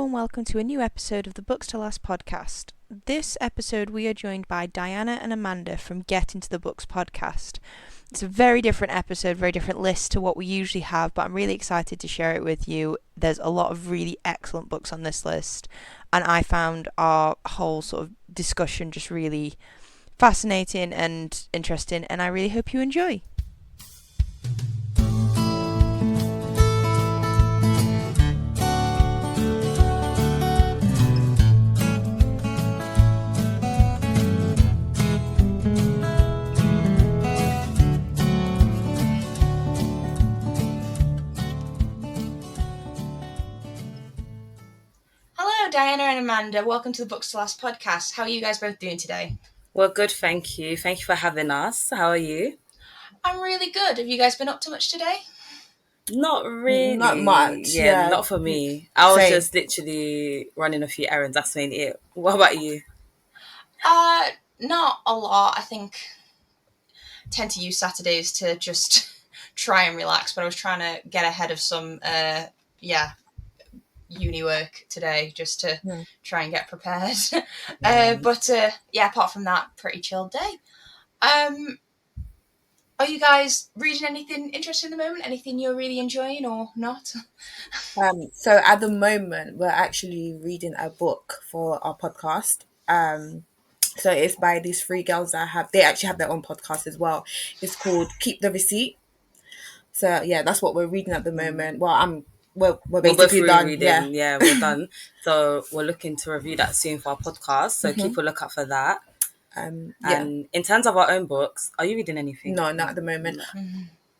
Hello and welcome to a new episode of the Books to Last podcast. This episode we are joined by Diana and Amanda from Get Into the Books podcast. It's a very different episode, very different list to what we usually have, but I'm really excited to share it with you. There's a lot of really excellent books on this list, and I found our whole sort of discussion just really fascinating and interesting, and I really hope you enjoy. Diana and Amanda, welcome to the Books to Last podcast. How are you guys both doing today? Well, good, thank you. Thank you for having us. How are you? I'm really good. Have you guys been up to much today? Not really. Not much. Yeah. Not for me. I was just literally running a few errands. That's mainly it. What about you? Not a lot. I think I tend to use Saturdays to just try and relax, but I was trying to get ahead of some uni work today just to try and get prepared. But apart from that, pretty chilled day. Are you guys reading anything interesting at the moment? Anything you're really enjoying or not? So at the moment, we're actually reading a book for our podcast. So it's by these three girls they actually have their own podcast as well. It's called Keep the Receipt. So yeah, that's what we're reading at the moment. Well, we're basically done. Reading. Yeah, we're done. So we're looking to review that soon for our podcast. So keep a lookout for that. And in terms of our own books, are you reading anything? No, not at the moment.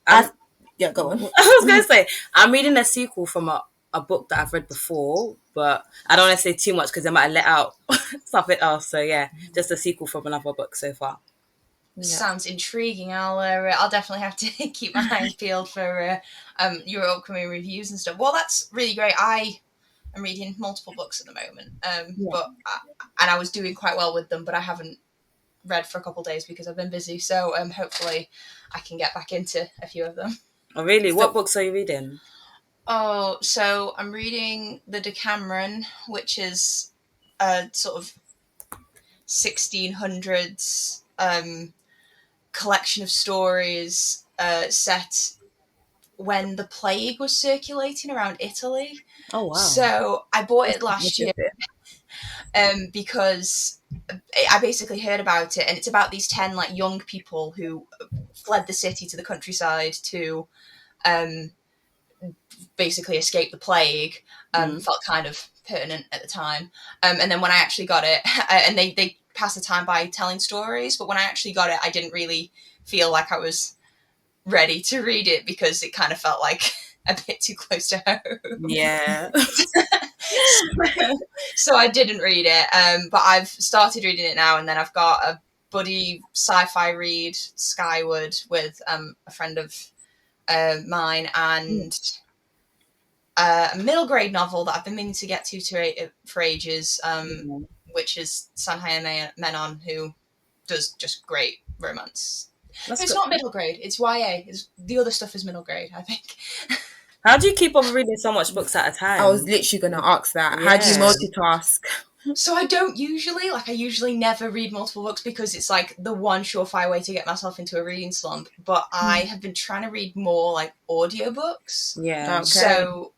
Go on. I was going to say, I'm reading a sequel from a book that I've read before, but I don't want to say too much because I might let out something else. So yeah, just a sequel from another book so far. Yeah. Sounds intriguing. I'll definitely have to keep my eyes peeled for your upcoming reviews and stuff. Well, that's really great. I am reading multiple books at the moment, but I was doing quite well with them, but I haven't read for a couple of days because I've been busy. So hopefully I can get back into a few of them. Oh, really? What books are you reading? Oh, so I'm reading the Decameron, which is a sort of 1600s collection of stories set when the plague was circulating around Italy. Oh, wow. So I bought it last year because I basically heard about it, and it's about these 10 young people who fled the city to the countryside to basically escape the plague. Felt kind of pertinent at the time. And then when I actually got it, and they pass the time by telling stories, but when I actually got it, I didn't really feel like I was ready to read it because it kind of felt like a bit too close to home. Yeah. So I didn't read it, but I've started reading it now, and then I've got a buddy sci-fi read, Skyward, with a friend of mine, and a middle grade novel that I've been meaning to get to for ages, which is Sandhya and Menon, who does just great romance. It's not middle grade, it's YA. The other stuff is middle grade, I think. How do you keep on reading so much books at a time? I was literally going to ask that. Yeah. How do you multitask? So I usually never read multiple books because it's the one surefire way to get myself into a reading slump. But I have been trying to read more audiobooks. Yeah. Okay. So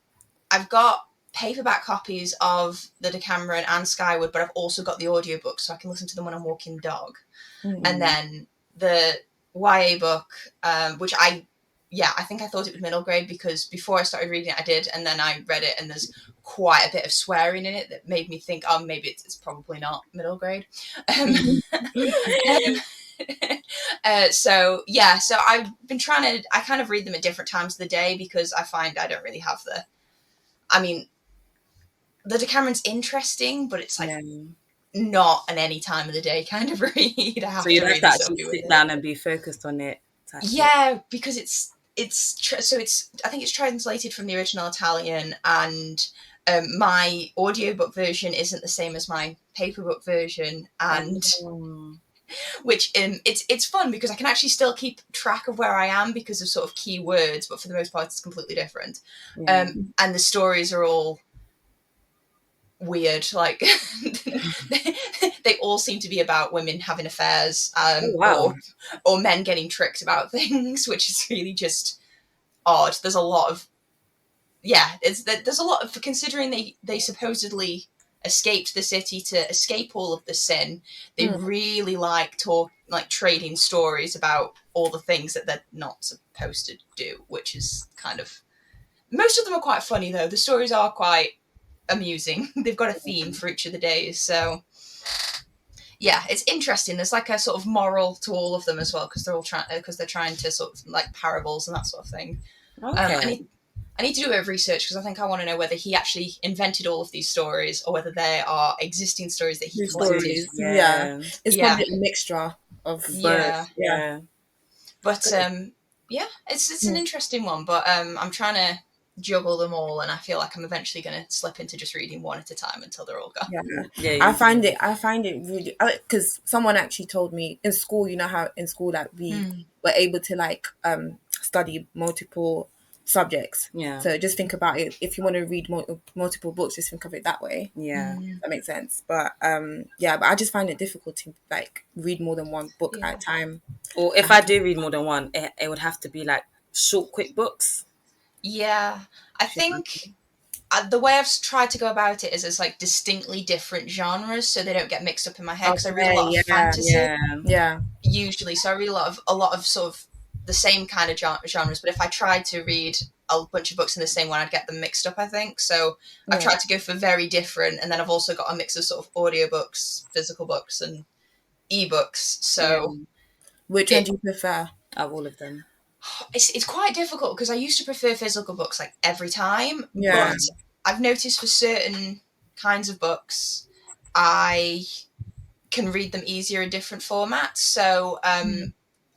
I've got paperback copies of the Decameron and Skyward, but I've also got the audiobook so I can listen to them when I'm walking the dog. And then the YA book, which I think I thought it was middle grade because before I started reading it, I did, and then I read it, and there's quite a bit of swearing in it that made me think, maybe it's probably not middle grade. So I've been trying to, I kind of read them at different times of the day because I find I don't really have the Decameron's interesting, but it's not an any time of the day kind of read. So you have to actually sit down and be focused on it. Yeah, because I think it's translated from the original Italian, and my audiobook version isn't the same as my paperback version, and which it's fun because I can actually still keep track of where I am because of sort of key words, but for the most part it's completely different. And the stories are all weird. Like they all seem to be about women having affairs, wow. or men getting tricked about things, which is really just odd. There's a lot of there's a lot of, considering they supposedly escaped the city to escape all of the sin. They really like trading stories about all the things that they're not supposed to do, which is kind of, most of them are quite funny though. The stories are quite amusing. They've got a theme for each of the days, so yeah, it's interesting. There's like a sort of moral to all of them as well, because they're trying to sort of like parables and that sort of thing. Okay. I need to do a bit of research, because I think I want to know whether he actually invented all of these stories or whether they are existing stories that he collected. Stories. Yeah. It's probably a mixture of both. Yeah. But it's an interesting one. But I'm trying to juggle them all, and I feel like I'm eventually going to slip into just reading one at a time until they're all gone. I find it really, because someone actually told me in school, you know how in school that we were able to like study multiple subjects. Yeah. So just think about it. If you want to read multiple books, just think of it that way. Yeah. That makes sense. But but I just find it difficult to like read more than one book at a time. Or if I do read more than one, it would have to be like short, quick books. Yeah, I think the way I've tried to go about it is as like distinctly different genres, so they don't get mixed up in my head. Because I read a lot of fantasy, usually. So I read a lot of sort of the same kind of genres. But if I tried to read a bunch of books in the same one, I'd get them mixed up, I think. So I've tried to go for very different, and then I've also got a mix of sort of audiobooks, physical books, and ebooks. So which one do you prefer? Of all of them. It's quite difficult, because I used to prefer physical books like every time, but I've noticed for certain kinds of books I can read them easier in different formats. So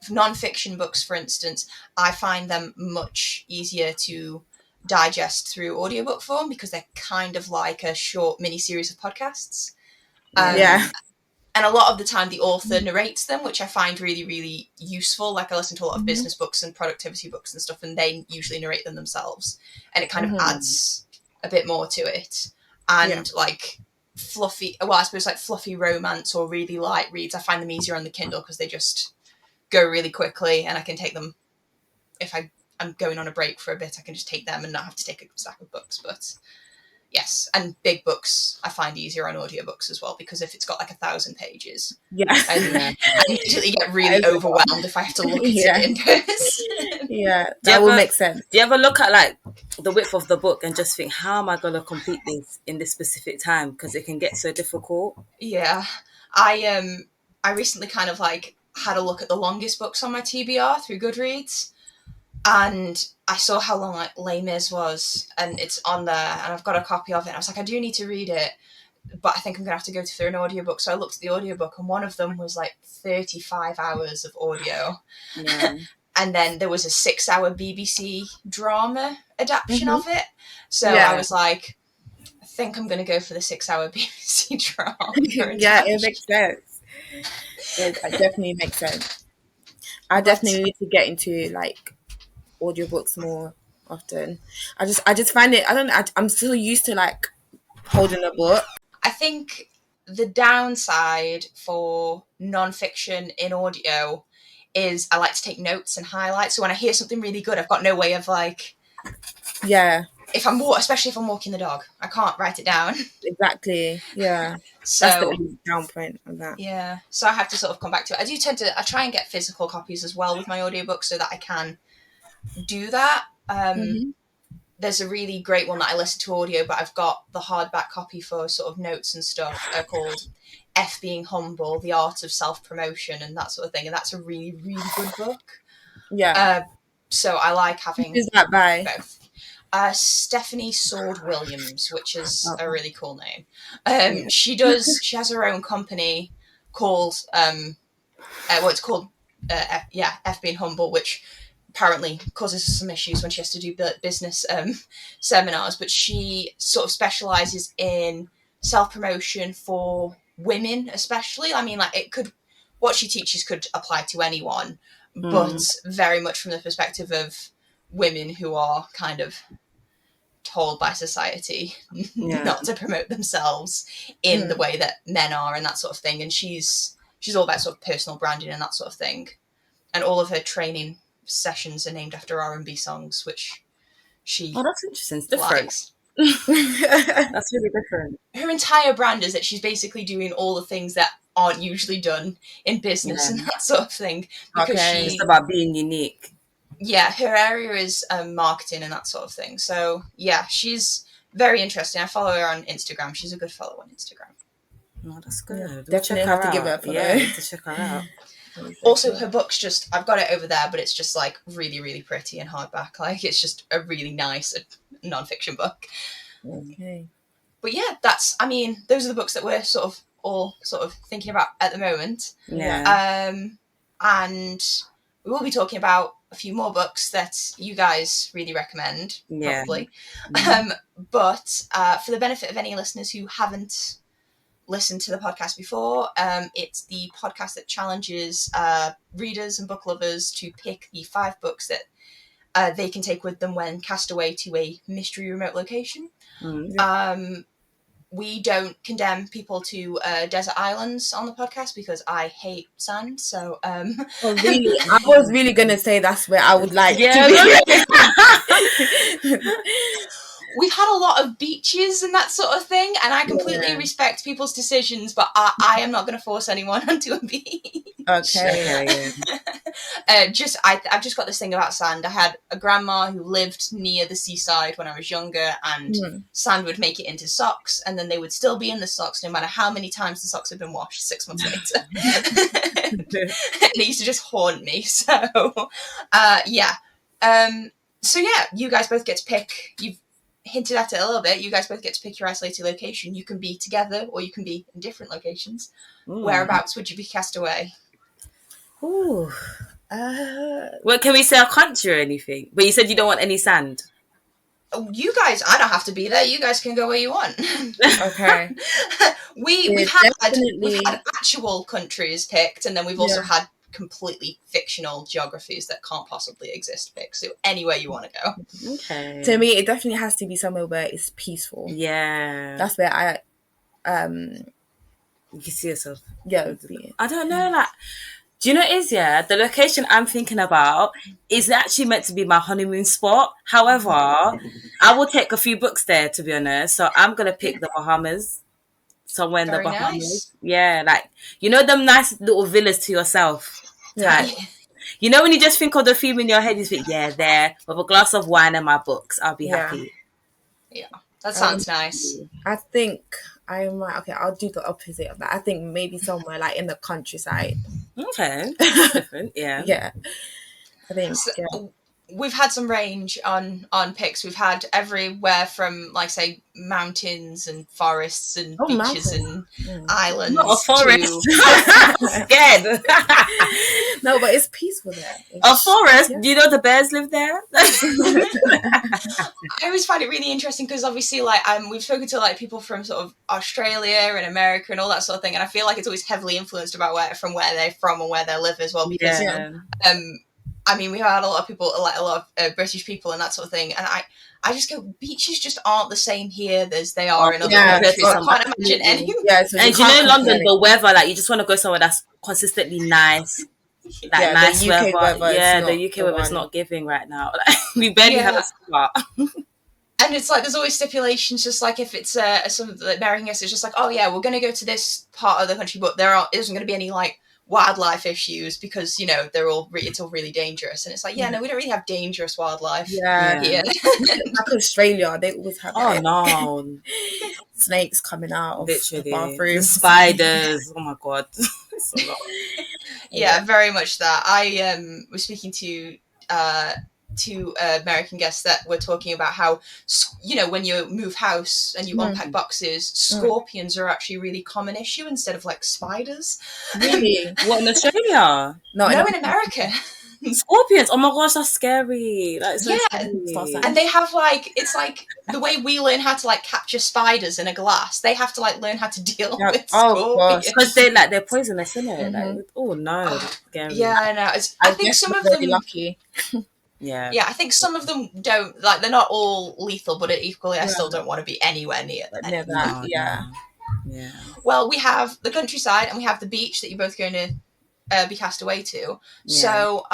non-fiction books, for instance, I find them much easier to digest through audiobook form, because they're kind of like a short mini series of podcasts. And a lot of the time the author narrates them, which I find really, really useful. Like I listen to a lot of business books and productivity books and stuff, and they usually narrate them themselves. And it kind of adds a bit more to it. And like fluffy romance or really light reads, I find them easier on the Kindle, because they just go really quickly, and I can take them if I'm going on a break for a bit. I can just take them and not have to take a stack of books. But yes, and big books I find easier on audiobooks as well, because if it's got like 1,000 pages, I immediately get really overwhelmed if I have to look at it in person. That will make sense. Do you ever look at like the width of the book and just think, how am I going to complete this in this specific time? Because it can get so difficult. Yeah, I recently kind of like had a look at the longest books on my TBR through Goodreads, and I saw how long like Les Mis was, and it's on there, and I've got a copy of it. And I was like, I do need to read it, but I think I'm gonna have to go through an audiobook. So I looked at the audiobook, and one of them was like 35 hours of audio. And then there was a 6-hour BBC drama adaptation of it. So I was like, I think I'm gonna go for the 6-hour BBC drama. It makes sense. It definitely makes sense. I definitely need to get into like audiobooks more often. I just find it, I'm still used to like holding a book. I think the downside for non-fiction in audio is I like to take notes and highlight. So when I hear something really good, I've got no way of like, especially if I'm walking the dog, I can't write it down. Exactly. So that's the only down point of that. So I have to sort of come back to it. I try and get physical copies as well with my audiobooks, so that I can do that. There's a really great one that I listen to audio, but I've got the hardback copy for sort of notes and stuff, called F Being Humble, The Art of Self-Promotion and that sort of thing, and that's a really, really good book. So I like having... Who's that by? Both. Stefanie Sword Williams, which is a really cool name. She has her own company called it's called F Being Humble, which apparently causes some issues when she has to do business seminars, but she sort of specializes in self-promotion for women especially. I mean, like what she teaches could apply to anyone, but very much from the perspective of women who are kind of told by society Yeah. not to promote themselves in the way that men are and that sort of thing. And she's all about sort of personal branding and that sort of thing. And all of her training sessions are named after R&B songs, which she that's interesting. It's different. likes. That's really different. Her entire brand is that she's basically doing all the things that aren't usually done in business and that sort of thing. Because it's about being unique. Yeah, her area is marketing and that sort of thing. So yeah, she's very interesting. I follow her on Instagram. She's a good follow on Instagram. Oh, that's good. Definitely have to give her a follow. Yeah, to check her out. Also, her book's just, I've got it over there, but it's just like really, really pretty and hardback. Like, it's just a really nice non-fiction book. Okay. But yeah, those are the books that we're all thinking about at the moment. Yeah. And we will be talking about a few more books that you guys really recommend, probably. But for the benefit of any listeners who haven't listened to the podcast before, it's the podcast that challenges readers and book lovers to pick the 5 books that they can take with them when cast away to a mystery remote location. We don't condemn people to desert islands on the podcast because I hate sand. So, oh, really? I was really gonna say that's where I would like to be. We've had a lot of beaches and that sort of thing, and I completely respect people's decisions, but I am not going to force anyone onto a beach. Okay. I've just got this thing about sand. I had a grandma who lived near the seaside when I was younger, and sand would make it into socks, and then they would still be in the socks no matter how many times the socks had been washed 6 months later. It used to just haunt me. So, you guys both get to pick. You've hinted at it a little bit. You guys both get to pick your isolated location. You can be together or you can be in different locations. Whereabouts would you be cast away? Ooh. Well, can we say a country or anything? But you said you don't want any sand. Oh, you guys, I don't have to be there. You guys can go where you want. Okay. We've had actual countries picked, and then we've also had completely fictional geographies that can't possibly exist picked. So anywhere you want to go. Okay. To me, it definitely has to be somewhere where it's peaceful. Yeah. That's where I you can see yourself. Yeah. I don't know, like, do you know what it is, the location I'm thinking about is actually meant to be my honeymoon spot. However, I will take a few books there, to be honest. So I'm going to pick the Bahamas. Somewhere in the Bahamas. Nice. Yeah, like, you know them nice little villas to yourself. Yeah. You know when you just think of the theme in your head, you think, there, with a glass of wine and my books, I'll be happy. Yeah, that sounds nice. I think I might, I'll do the opposite of that. I think maybe somewhere like in the countryside. Okay, that's different, yeah. Yeah, I think, We've had some range on picks. We've had everywhere from, like, say, mountains and forests and beaches and islands. Not a forest. Scared. No, but it's peaceful there. A forest? Do you know the bears live there? I always find it really interesting because obviously, like, we've spoken to, like, people from sort of Australia and America and all that sort of thing, and I feel like it's always heavily influenced about where they're from and where they live as well. Because we had a lot of people, like a lot of British people and that sort of thing. And I just go, beaches just aren't the same here as they are in other countries. I can't imagine any. Yeah, so and you know, London, the weather, like, you just want to go somewhere that's consistently nice. Like, nice the UK weather. Yeah, the UK weather is not giving right now. We barely have a spot. And it's like, there's always stipulations, just like if it's some American guests, it's just like, oh yeah, we're going to go to this part of the country, but there isn't going to be any, like, wildlife issues because, you know, it's all really dangerous. And it's like, no, we don't really have dangerous wildlife here. Like Australia, they always have snakes coming out of literally the bathroom, the spiders. Oh my god. It's a lot. Very much that. I was speaking to two American guests that were talking about how, you know, when you move house and you unpack boxes, scorpions are actually a really common issue instead of, like, spiders. Really? What, in Australia? No, in America. Scorpions? Oh my gosh, that's scary. That is so scary. And they have, like, it's like the way we learn how to, like, capture spiders in a glass, they have to, like, learn how to deal with scorpions. Because they're poisonous, isn't it? Like, oh no, scary. Yeah, I know. I think some of them lucky. Yeah. Yeah, I think some of them don't, like, they're not all lethal, but equally I still don't want to be anywhere near Near any. that, yeah. Yeah. Well, we have the countryside and we have the beach that you're both going to be cast away to. Yeah. So,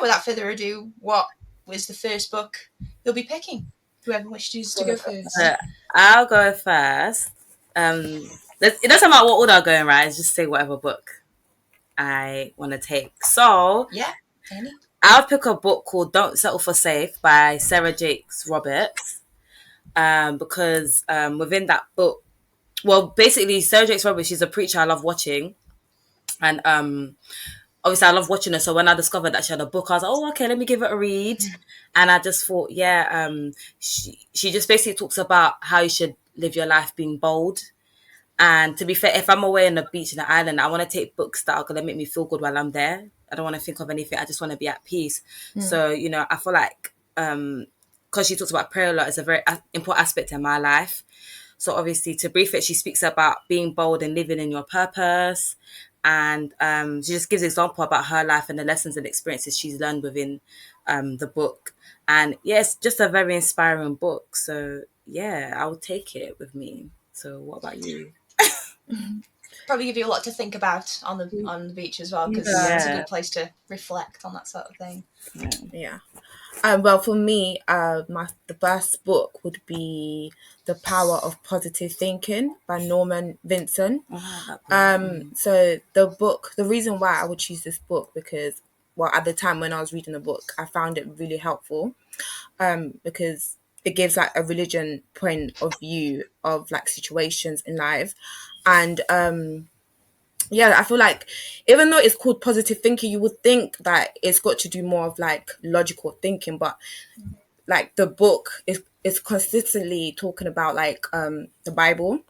without further ado, what was the first book you'll be picking? Whoever wishes to go first. I'll go first. It doesn't matter what order I'm going, right? It's just say whatever book I want to take. So, Yeah, any? I'll pick a book called Don't Settle for Safe by Sarah Jakes Roberts. Because within that book, well, basically, Sarah Jakes Roberts, she's a preacher I love watching. And obviously I love watching her. So when I discovered that she had a book, I was like, oh, okay, let me give it a read. And I just thought, she just basically talks about how you should live your life being bold. And to be fair, if I'm away on the beach in the island, I want to take books that are going to make me feel good while I'm there. I don't want to think of anything. I just want to be at peace. So, I feel like, because she talks about prayer a lot, it's a very important aspect in my life. So obviously, to brief it, she speaks about being bold and living in your purpose. And she just gives an example about her life and the lessons and experiences she's learned within the book. And yeah, it's just a very inspiring book. So yeah, I will take it with me. So what about you? Probably give you a lot to think about on the beach as well, because it's a good place to reflect on that sort of thing. Yeah. Well, for me, the first book would be The Power of Positive Thinking by Norman Vincent. So the reason why I would choose this book, because, well, at the time when I was reading the book, I found it really helpful, because it gives like a religion point of view of like situations in life. And I feel like even though it's called positive thinking, you would think that it's got to do more of like logical thinking, but like the book is consistently talking about like the Bible.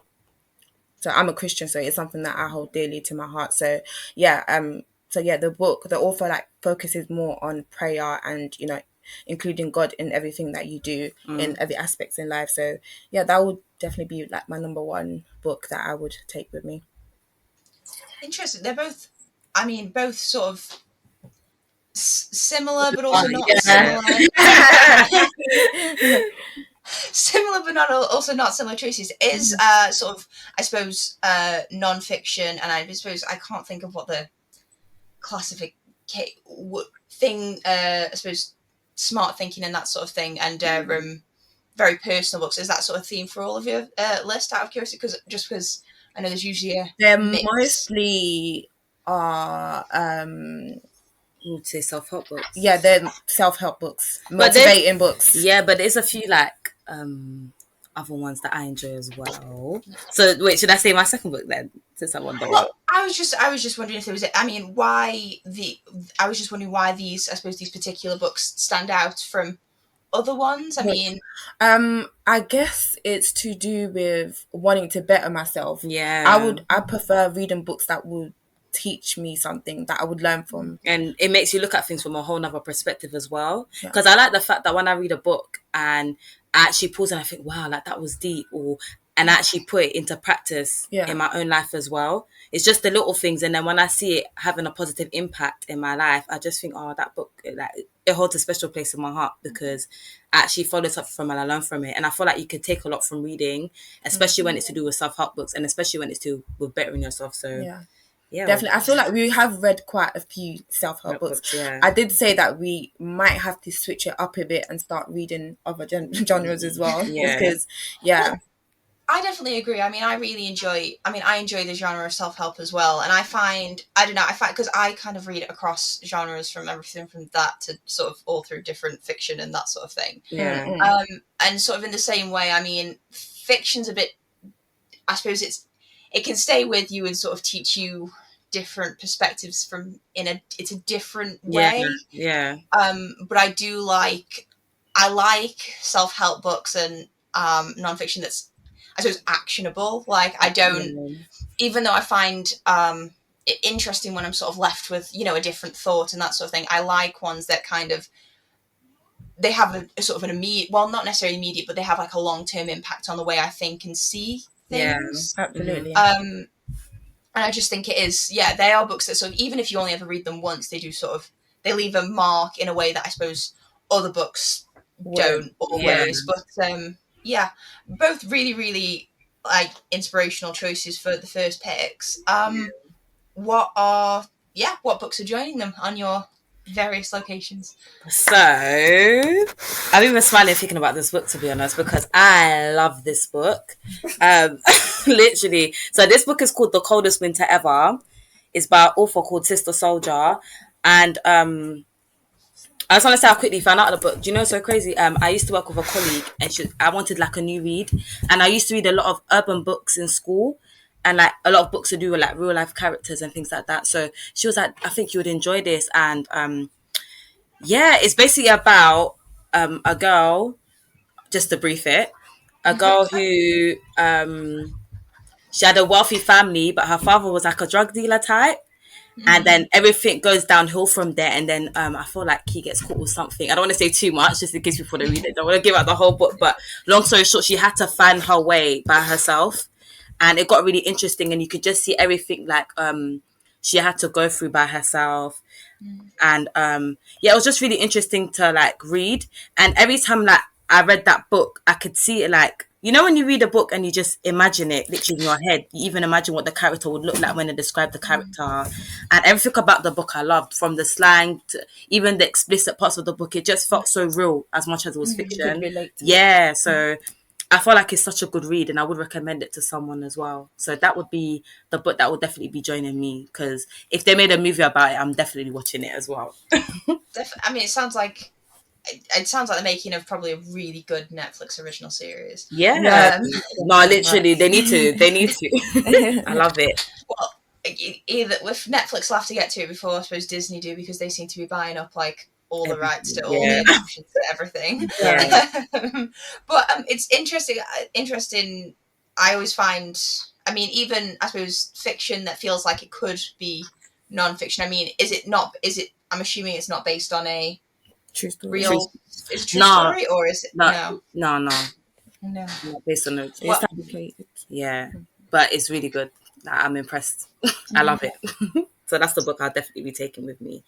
So I'm a Christian, so it's something that I hold dearly to my heart. So the author like focuses more on prayer and including God in everything that you do in every aspects in life. So yeah, that would definitely be like my number one book that I would take with me. Interesting. They're both, both sort of similar, but also not similar. Similar, but not also not similar choices. Is sort of, I suppose, non-fiction, and I suppose I can't think of what the classification thing. I suppose smart thinking and that sort of thing, and very personal books. Is that sort of theme for all of your list? Out of curiosity, because I know there's usually they're mix. mostly are would say self-help books. Yeah, they're self-help books, motivating books. Yeah, but there's a few like other ones that I enjoy as well. So wait, should I say my second book then? Since I wonder. Well, I was just wondering if there was I was just wondering why these particular books stand out from other ones. I guess it's to do with wanting to better myself. Yeah. I prefer reading books that would teach me something that I would learn from. And it makes you look at things from a whole nother perspective as well. Because I like the fact that when I read a book and I actually pause and I think, wow, like that was deep, and I actually put it into practice in my own life as well. It's just the little things. And then when I see it having a positive impact in my life, I just think, oh, that book, it holds a special place in my heart because I actually followed something from it and I learned from it. And I feel like you can take a lot from reading, especially when it's to do with self-help books and especially when it's to do with bettering yourself. So yeah, definitely. I feel like we have read quite a few self-help books. I did say that we might have to switch it up a bit and start reading other genres as well. Because, well, I definitely agree. I really enjoy. I enjoy the genre of self-help as well, and I find because I kind of read it across genres from everything from that to sort of all through different fiction and that sort of thing. And sort of in the same way, fiction's a bit. I suppose it can stay with you and sort of teach you different perspectives it's a different way. But I like self-help books and non-fiction that's, I suppose, actionable. Like I don't, even though I find it interesting when I'm sort of left with a different thought and that sort of thing, I like ones that kind of they have a sort of an immediate, well, not necessarily immediate, but they have like a long-term impact on the way I think and see things. Absolutely. And I just think it is, they are books that sort of, even if you only ever read them once, they do sort of, they leave a mark in a way that I suppose other books don't always. But yeah, both really, really like inspirational choices for the first picks. What books are joining them on your various locations? So I'm even smiling thinking about this book, to be honest, because I love this book. Literally. So this book is called The Coldest Winter Ever. It's by an author called Sister Soldier. And I just want to say how quickly I found out of the book. Do you know what's so crazy? I used to work with a colleague and I wanted like a new read. And I used to read a lot of urban books in school and like a lot of books to do with like real life characters and things like that. So she was like, I think you would enjoy this. And yeah, it's basically about a girl, just to brief it, a girl who she had a wealthy family, but her father was like a drug dealer type. And then everything goes downhill from there. And then I feel like he gets caught with something. I don't want to say too much, just in case people don't read it. I don't want to give out the whole book. But long story short, she had to find her way by herself. And it got really interesting. And you could just see everything like she had to go through by herself. And yeah, it was just really interesting to like read. And every time like I read that book, I could see it like, you know, when you read a book and you just imagine it literally in your head, you even imagine what the character would look like when they describe the character. And everything about the book I loved, from the slang to even the explicit parts of the book. It just felt so real as much as it was fiction. Yeah, so I feel like it's such a good read and I would recommend it to someone as well. So that would be the book that would definitely be joining me, because if they made a movie about it, I'm definitely watching it as well. I mean, it sounds like the making of probably a really good Netflix original series. Yeah. No, literally, they need to. I love it. Well, either with Netflix, will have to get to it before I suppose Disney do, because they seem to be buying up like all the rights to all the adaptations to everything. But it's interesting. I always find, I mean, even I suppose fiction that feels like it could be non-fiction. I mean, I'm assuming it's not based on a true story. Real is it a true story, or is it no? No. Based on it. It's fabricated. Yeah, but it's really good. I'm impressed. I love it. So that's the book I'll definitely be taking with me.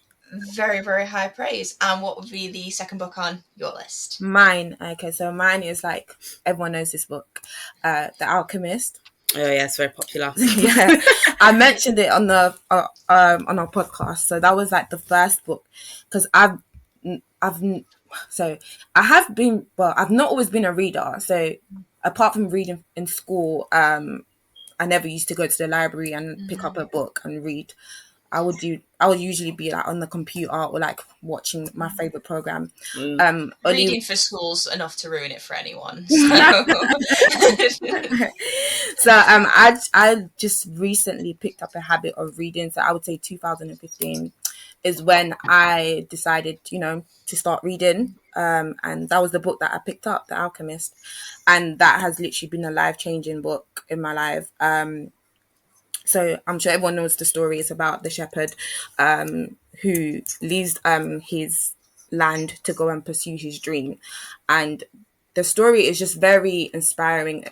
Very, very high praise. And what would be the second book on your list? Mine. Okay, so mine is like, everyone knows this book, The Alchemist. Oh yeah, it's very popular. Yeah, I mentioned it on the on our podcast. So that was like the first book, because I've not always been a reader. So apart from reading in school, I never used to go to the library and pick up a book and read. I would usually be like on the computer or like watching my favorite program. Reading for school's enough to ruin it for anyone. So I just recently picked up a habit of reading. So I would say 2015 is when I decided, to start reading. And that was the book that I picked up, The Alchemist. And that has literally been a life-changing book in my life. So I'm sure everyone knows the story. It's about the shepherd who leaves his land to go and pursue his dream. And the story is just very inspiring.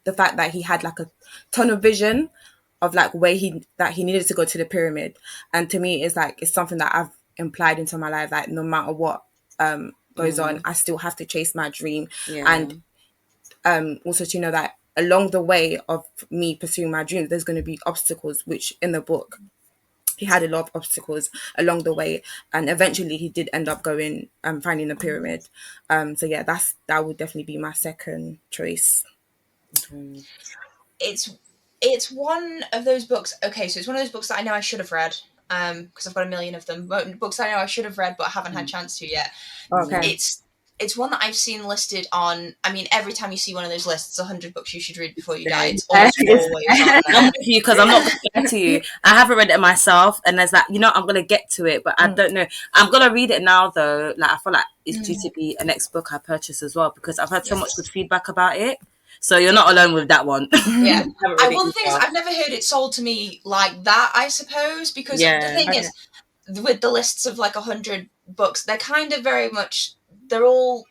The fact that he had like a ton of vision of like where he needed to go to the pyramid. And to me, it's something that I've implied into my life. Like no matter what goes on, I still have to chase my dream. Yeah. And also to know that along the way of me pursuing my dreams, there's going to be obstacles, which in the book, he had a lot of obstacles along the way. And eventually he did end up going and finding the pyramid. So yeah, that would definitely be my second choice. Mm-hmm. It's one of those books. Okay, so it's one of those books that I know I should have read. Because I've got a million of them. Books I know I should have read but haven't had a chance to yet. Okay. It's one that I've seen listed on. I mean, every time you see one of those lists, 100 books you should read before you die. It's almost always on there. I'm with you, because I'm not going to lie to you. I haven't read it myself, and there's like, I'm going to get to it, but I don't know. I'm going to read it now, though. Like, I feel like it's due to be a next book I purchase as well, because I've heard so much good feedback about it. So you're not alone with that one. Yeah. The thing is, I've never heard it sold to me like that, I suppose, because the thing is, with the lists of like 100 books, they're kind of very much, they're all,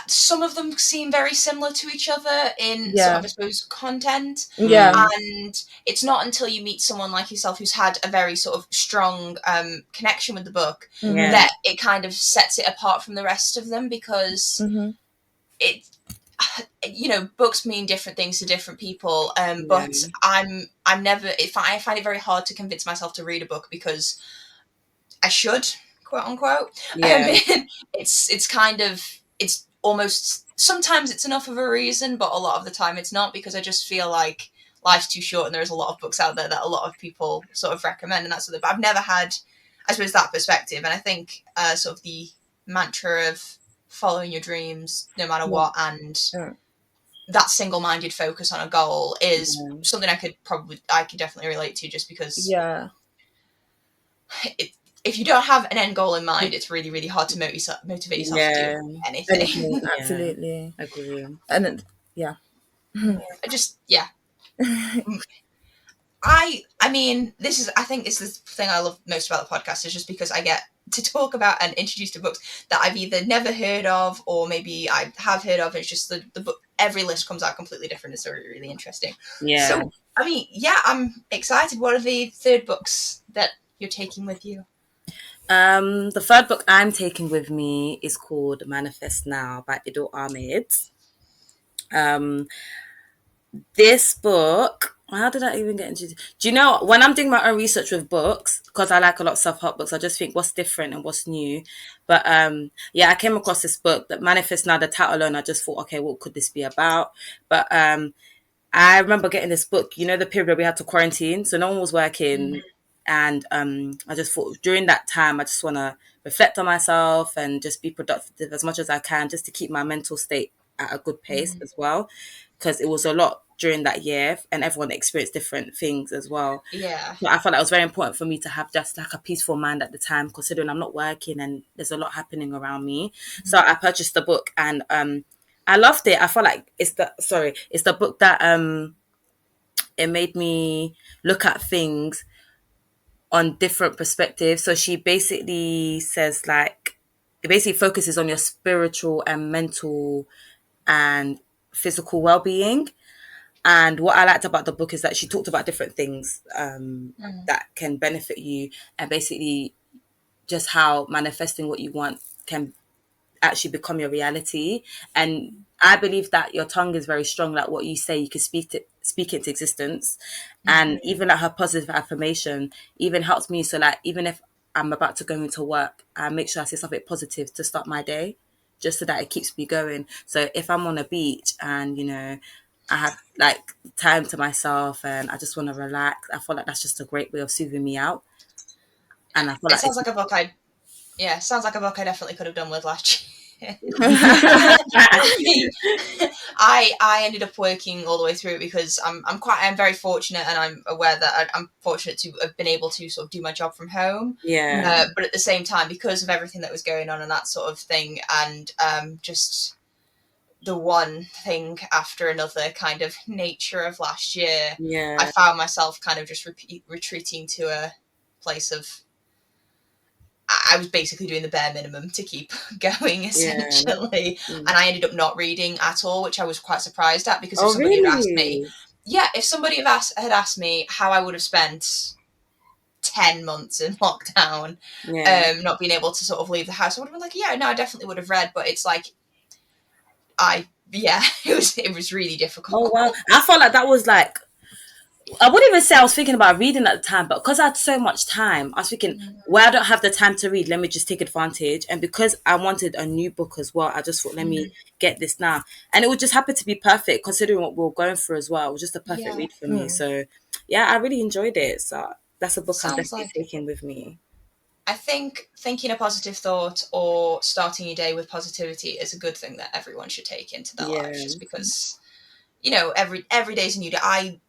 some of them seem very similar to each other in sort of, I suppose, content. Yeah. And it's not until you meet someone like yourself who's had a very sort of strong connection with the book that it kind of sets it apart from the rest of them, because it, you know, books mean different things to different people. But I'm never, I find it very hard to convince myself to read a book because I should, quote unquote. It's kind of, it's almost, sometimes it's enough of a reason, but a lot of the time it's not, because I just feel like life's too short and there's a lot of books out there that a lot of people sort of recommend and that sort of, but I've never had, I suppose, that perspective. And I think sort of the mantra of following your dreams no matter what, and that single-minded focus on a goal is something I could definitely relate to, just because if you don't have an end goal in mind, it's really, really hard to motivate yourself to do anything. Absolutely. Agree. And I mean, I think this is the thing I love most about the podcast, is just because I get to talk about and introduce to books that I've either never heard of or maybe I have heard of. It's just the book, every list comes out completely different. It's really, really interesting. Yeah. So, I mean, I'm excited. What are the third books that you're taking with you? The third book I'm taking with me is called Manifest Now by Idil Ahmed. This book, how did I even get into it? Do you know, when I'm doing my own research with books, because I like a lot of self-help books, I just think what's different and what's new. But I came across this book, that Manifest Now, the title alone, I just thought, okay, what could this be about? But I remember getting this book, you know, the period where we had to quarantine, so no one was working. And I just thought during that time, I just want to reflect on myself and just be productive as much as I can, just to keep my mental state at a good pace as well. Because it was a lot during that year and everyone experienced different things as well. Yeah. So I felt like it was very important for me to have just like a peaceful mind at the time, considering I'm not working and there's a lot happening around me. So I purchased the book and I loved it. I felt like it's the book that it made me look at things on different perspectives. So she basically says, like, it basically focuses on your spiritual and mental and physical well-being. And what I liked about the book is that she talked about different things that can benefit you, and basically just how manifesting what you want can actually become your reality. And I believe that your tongue is very strong. Like what you say, you can speak it into existence. And even like her positive affirmation even helps me. So like, even if I'm about to go into work, I make sure I say something positive to start my day, just so that it keeps me going. So if I'm on a beach and, you know, I have like time to myself and I just want to relax, I feel like that's just a great way of soothing me out. And I feel like sounds like a book I definitely could have done with last year. I ended up working all the way through it because I'm very fortunate, and I'm aware that I'm fortunate to have been able to sort of do my job from home. Yeah. But at the same time, because of everything that was going on and that sort of thing, and just the one thing after another kind of nature of last year, I found myself kind of just retreating to a place of, I was basically doing the bare minimum to keep going, essentially. And I ended up not reading at all, which I was quite surprised at, because if somebody had asked me, if somebody had asked me how I would have spent 10 months in lockdown, not being able to sort of leave the house, I would have been like, I definitely would have read. But it's like, it was really difficult. Oh, wow. I felt like that was like, I wouldn't even say I was thinking about reading at the time, but because I had so much time, I was thinking, well, I don't have the time to read, let me just take advantage. And because I wanted a new book as well, I just thought, let me get this now. And it would just happen to be perfect, considering what we were going through as well. It was just a perfect read for me. So, I really enjoyed it. So that's a book I'm definitely taking with me. I think thinking a positive thought or starting your day with positivity is a good thing that everyone should take into their lives, just because, every day's a new day.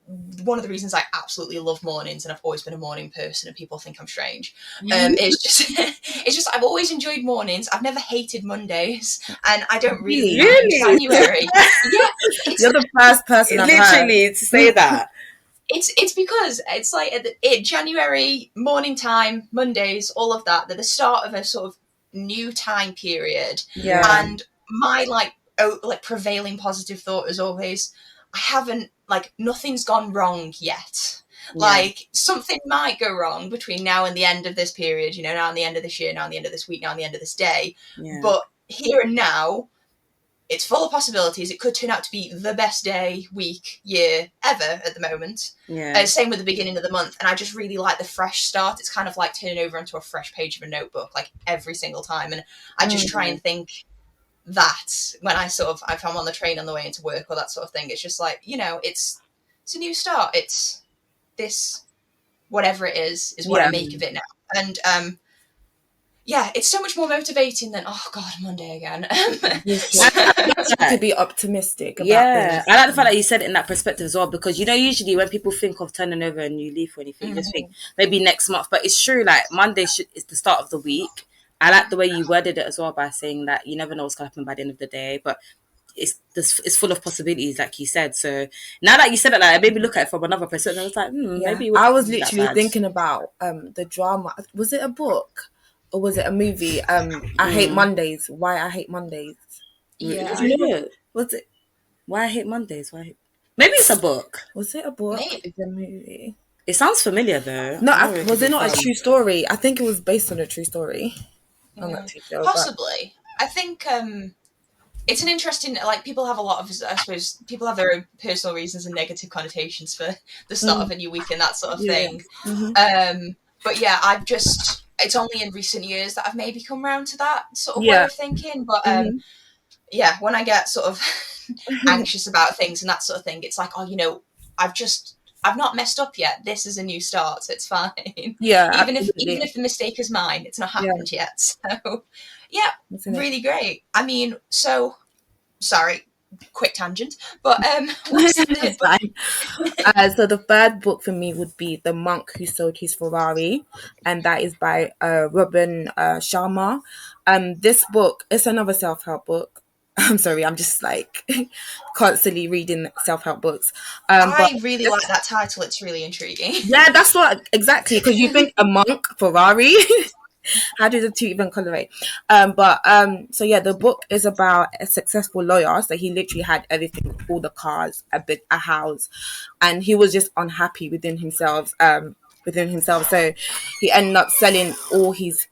One of the reasons I absolutely love mornings, and I've always been a morning person, and people think I'm strange, it's just I've always enjoyed mornings. I've never hated Mondays, and I don't really mind January. You're the first person literally to say that. It's because it's like January, morning time, Mondays, all of that. They're the start of a sort of new time period. And my prevailing positive thought is always, I haven't, nothing's gone wrong yet. Like, something might go wrong between now and the end of this period, now and the end of this year, now and the end of this week, now and the end of this day. But here and now, it's full of possibilities. It could turn out to be the best day, week, year ever at the moment. Same with the beginning of the month. And I just really like the fresh start. It's kind of like turning over onto a fresh page of a notebook, like every single time. And I just try and think that when if I'm on the train on the way into work or that sort of thing, it's just like, it's a new start. It's this, whatever it is what I make of it now. And it's so much more motivating than, oh God, Monday again. To be optimistic about things. I like the fact that you said it in that perspective as well, because usually when people think of turning over a new leaf or anything, you just think maybe next month. But it's true, like Monday is the start of the week. I like the way you worded it as well by saying that you never know what's going to happen by the end of the day, but it's full of possibilities, like you said. So now that you said it, like, maybe look at it from another perspective. I was like, maybe I was literally thinking about the drama. Was it a book or was it a movie? I Hate Mondays. Why I Hate Mondays. Yeah. Was it Why I Hate Mondays? Maybe it's a book. Was it a book? Maybe. It's a movie. It sounds familiar though. No, was it not a true story? I think it was based on a true story. I'm not too sure. Possibly. I think it's an interesting, people have a lot of, I suppose, people have their own personal reasons and negative connotations for the start of a new week and that sort of thing. But yeah, it's only in recent years that I've maybe come around to that sort of way of thinking. But when I get sort of anxious about things and that sort of thing, it's like, I've not messed up yet. This is a new start, so it's fine. Yeah, even if the mistake is mine, it's not happened yet. So, really great. I mean, so sorry, quick tangent, but what's the so the third book for me would be The Monk Who Sold His Ferrari, and that is by Robin Sharma. This book is another self-help book. I'm sorry, I'm just constantly reading self-help books. I really like that title. It's really intriguing. Yeah, that's what exactly, because you think a monk, Ferrari. How do the two even correlate? So yeah, the book is about a successful lawyer. So he literally had everything, all the cars, a house, and he was just unhappy within himself. So he ended up selling all his.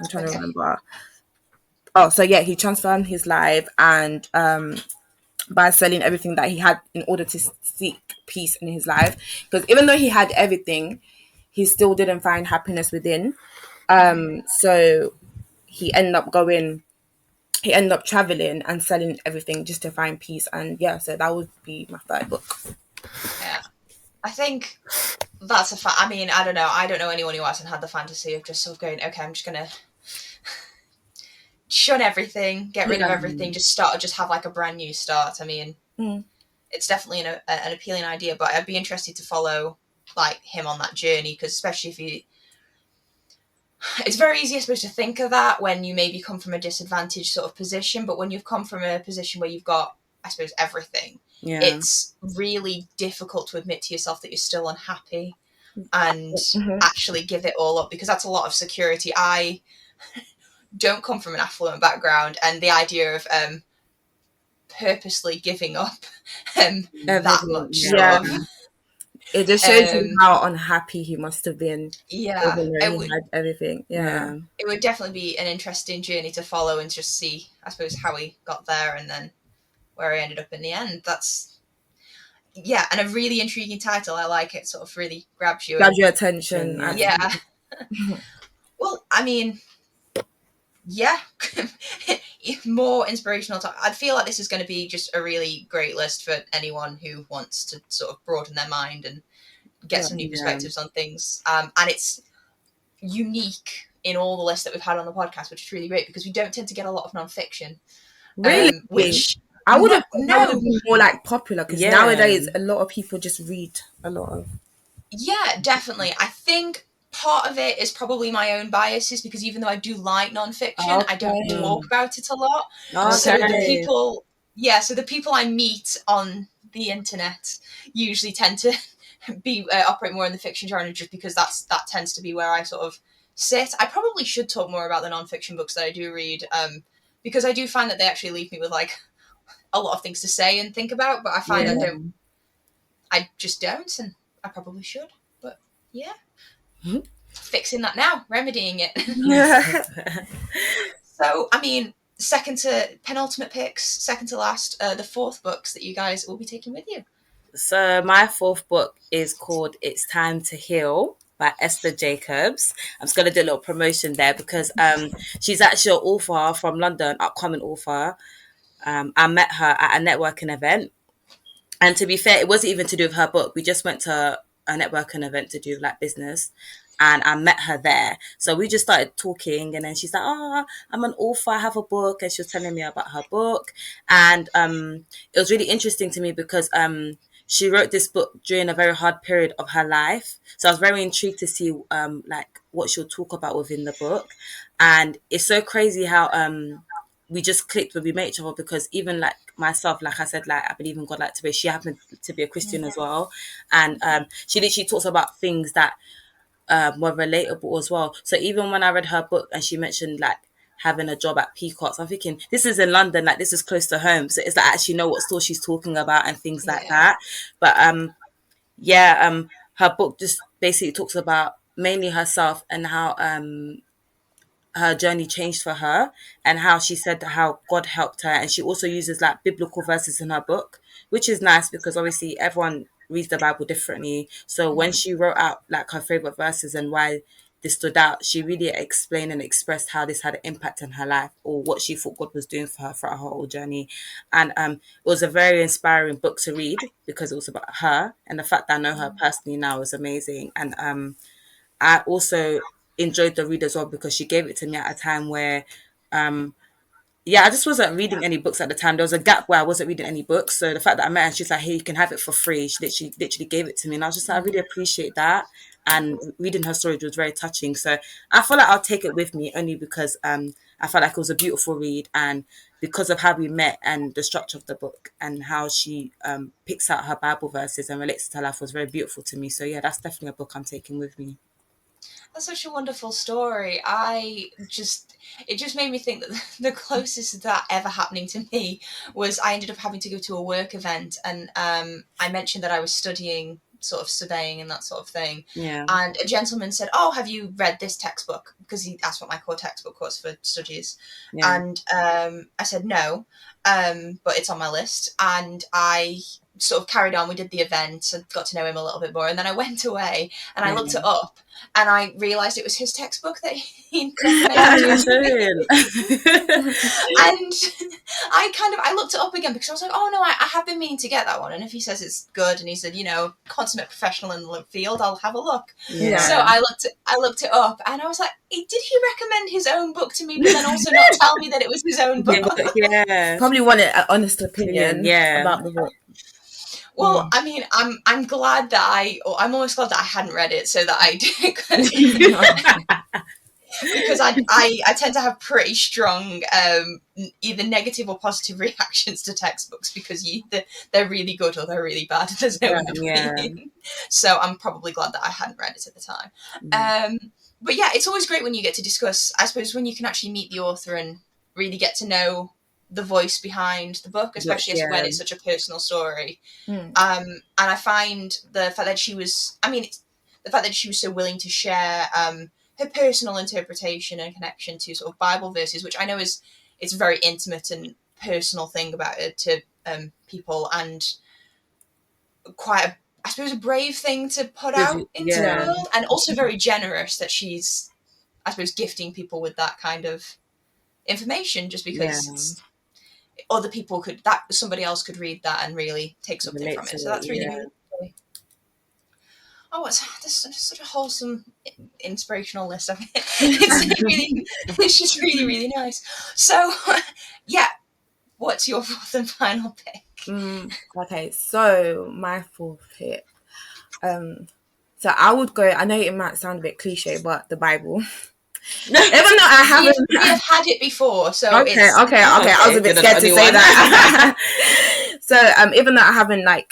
I'm trying to remember. Oh, so yeah, he transformed his life and by selling everything that he had in order to seek peace in his life. Because even though he had everything, he still didn't find happiness within. So he ended up traveling and selling everything just to find peace. And so that would be my third book. Yeah, I think that's a fact. I mean, I don't know anyone who hasn't had the fantasy of just sort of going, okay, I'm just gonna shun everything, get rid of everything, just have a brand new start. I mean, it's definitely an appealing idea, but I'd be interested to follow him on that journey, because especially if it's very easy, I suppose, to think of that when you maybe come from a disadvantaged sort of position, but when you've come from a position where you've got, I suppose, everything, it's really difficult to admit to yourself that you're still unhappy and actually give it all up, because that's a lot of security. I don't come from an affluent background, and the idea of purposely giving up that much it just shows you how unhappy he must have been. Yeah, he had everything. It would definitely be an interesting journey to follow and just see, I suppose, how he got there and then where he ended up in the end. That's and a really intriguing title. I like it. Sort of really grabs your attention. Well, I mean, more inspirational talk. I feel like this is going to be just a really great list for anyone who wants to sort of broaden their mind and get some new perspectives on things. And it's unique in all the lists that we've had on the podcast, which is really great, because we don't tend to get a lot of non-fiction. Really? Which I would have been more popular, because nowadays a lot of people just read a lot of. Yeah, definitely. I think part of it is probably my own biases, because even though I do like non-fiction, I don't talk about it a lot. So the people I meet on the internet usually tend to be operate more in the fiction genre, just because that tends to be where I sort of sit. I probably should talk more about the non-fiction books that I do read, because I do find that they actually leave me with like a lot of things to say and think about, but I find I just don't, and I probably should. But yeah, fixing that now, remedying it. So, I mean, penultimate picks, second to last, the fourth books that you guys will be taking with you. So my fourth book is called It's Time to Heal by Esther Jacobs. I'm just going to do a little promotion there because she's actually an author from London, upcoming author. I met her at a networking event. And to be fair, it wasn't even to do with her book. We just went to a networking event to do like business. And I met her there. So we just started talking. And then she's like, oh, I'm an author. I have a book. And she was telling me about her book. And it was really interesting to me because she wrote this book during a very hard period of her life. So I was very intrigued to see like what she'll talk about within the book. And it's so crazy how we just clicked when we met each other, because even like myself, like I said, like I believe in God like to be, she happened to be a Christian as well. And she literally talks about things that were relatable as well. So even when I read her book and she mentioned like having a job at Peacocks, I'm thinking this is in London, like this is close to home. So it's like I actually know what store she's talking about and things like that. But her book just basically talks about mainly herself and how her journey changed for her, and how she said how God helped her. And she also uses like biblical verses in her book, which is nice because obviously everyone reads the Bible differently. So when she wrote out like her favorite verses and why this stood out, she really explained and expressed how this had an impact on her life, or what she thought God was doing for her throughout her whole journey. And it was a very inspiring book to read because it was about her, and the fact that I know her personally now is amazing. And I also enjoyed the read as well because she gave it to me at a time where I just wasn't reading any books at the time. There was a gap where I wasn't reading any books. So the fact that I met her and she's like, hey, you can have it for free. She literally gave it to me. And I was just like, I really appreciate that. And reading her story was very touching. So I feel like I'll take it with me only because I felt like it was a beautiful read. And because of how we met and the structure of the book and how she picks out her Bible verses and relates to her life was very beautiful to me. So yeah, that's definitely a book I'm taking with me. That's such a wonderful story. It just made me think that the closest to that ever happening to me was I ended up having to go to a work event, and I mentioned that I was studying sort of surveying and that sort of thing. Yeah. And a gentleman said, oh, have you read this textbook? Because he asked what my core textbook was for studies. Yeah. And I said no, but it's on my list. And I sort of carried on. We did the event and got to know him a little bit more. And then I went away and I looked it up and I realised it was his textbook that he recommended. And I looked it up again because I was like, oh no, I have been meaning to get that one. And if he says it's good and he said, consummate professional in the field, I'll have a look. Yeah. So I looked it up and I was like, did he recommend his own book to me, but then also not tell me that it was his own book? Yeah. Probably wanted an honest opinion about the book. Well, I mean, I'm glad that I'm almost glad that I hadn't read it so that I did. Because I tend to have pretty strong either negative or positive reactions to textbooks because they're really good or they're really bad. There's no opinion. So I'm probably glad that I hadn't read it at the time. But yeah, it's always great when you get to discuss, I suppose, when you can actually meet the author and really get to know the voice behind the book, especially when it's such a personal story. And I find the fact that she was so willing to share her personal interpretation and connection to sort of Bible verses, which I know it's a very intimate and personal thing about it to people, and quite a brave thing to put out into the world, and also very generous that she's, I suppose, gifting people with that kind of information just because somebody else could read that and really take something from it. So that's really good. Oh, there's such a wholesome, inspirational list of it. It's just really, really nice. So, what's your fourth and final pick? Okay, so my fourth pick. So I would go. I know it might sound a bit cliche, but the Bible. Even though I haven't, we have had it before, so okay. I was a bit scared to say that. So even though I haven't, I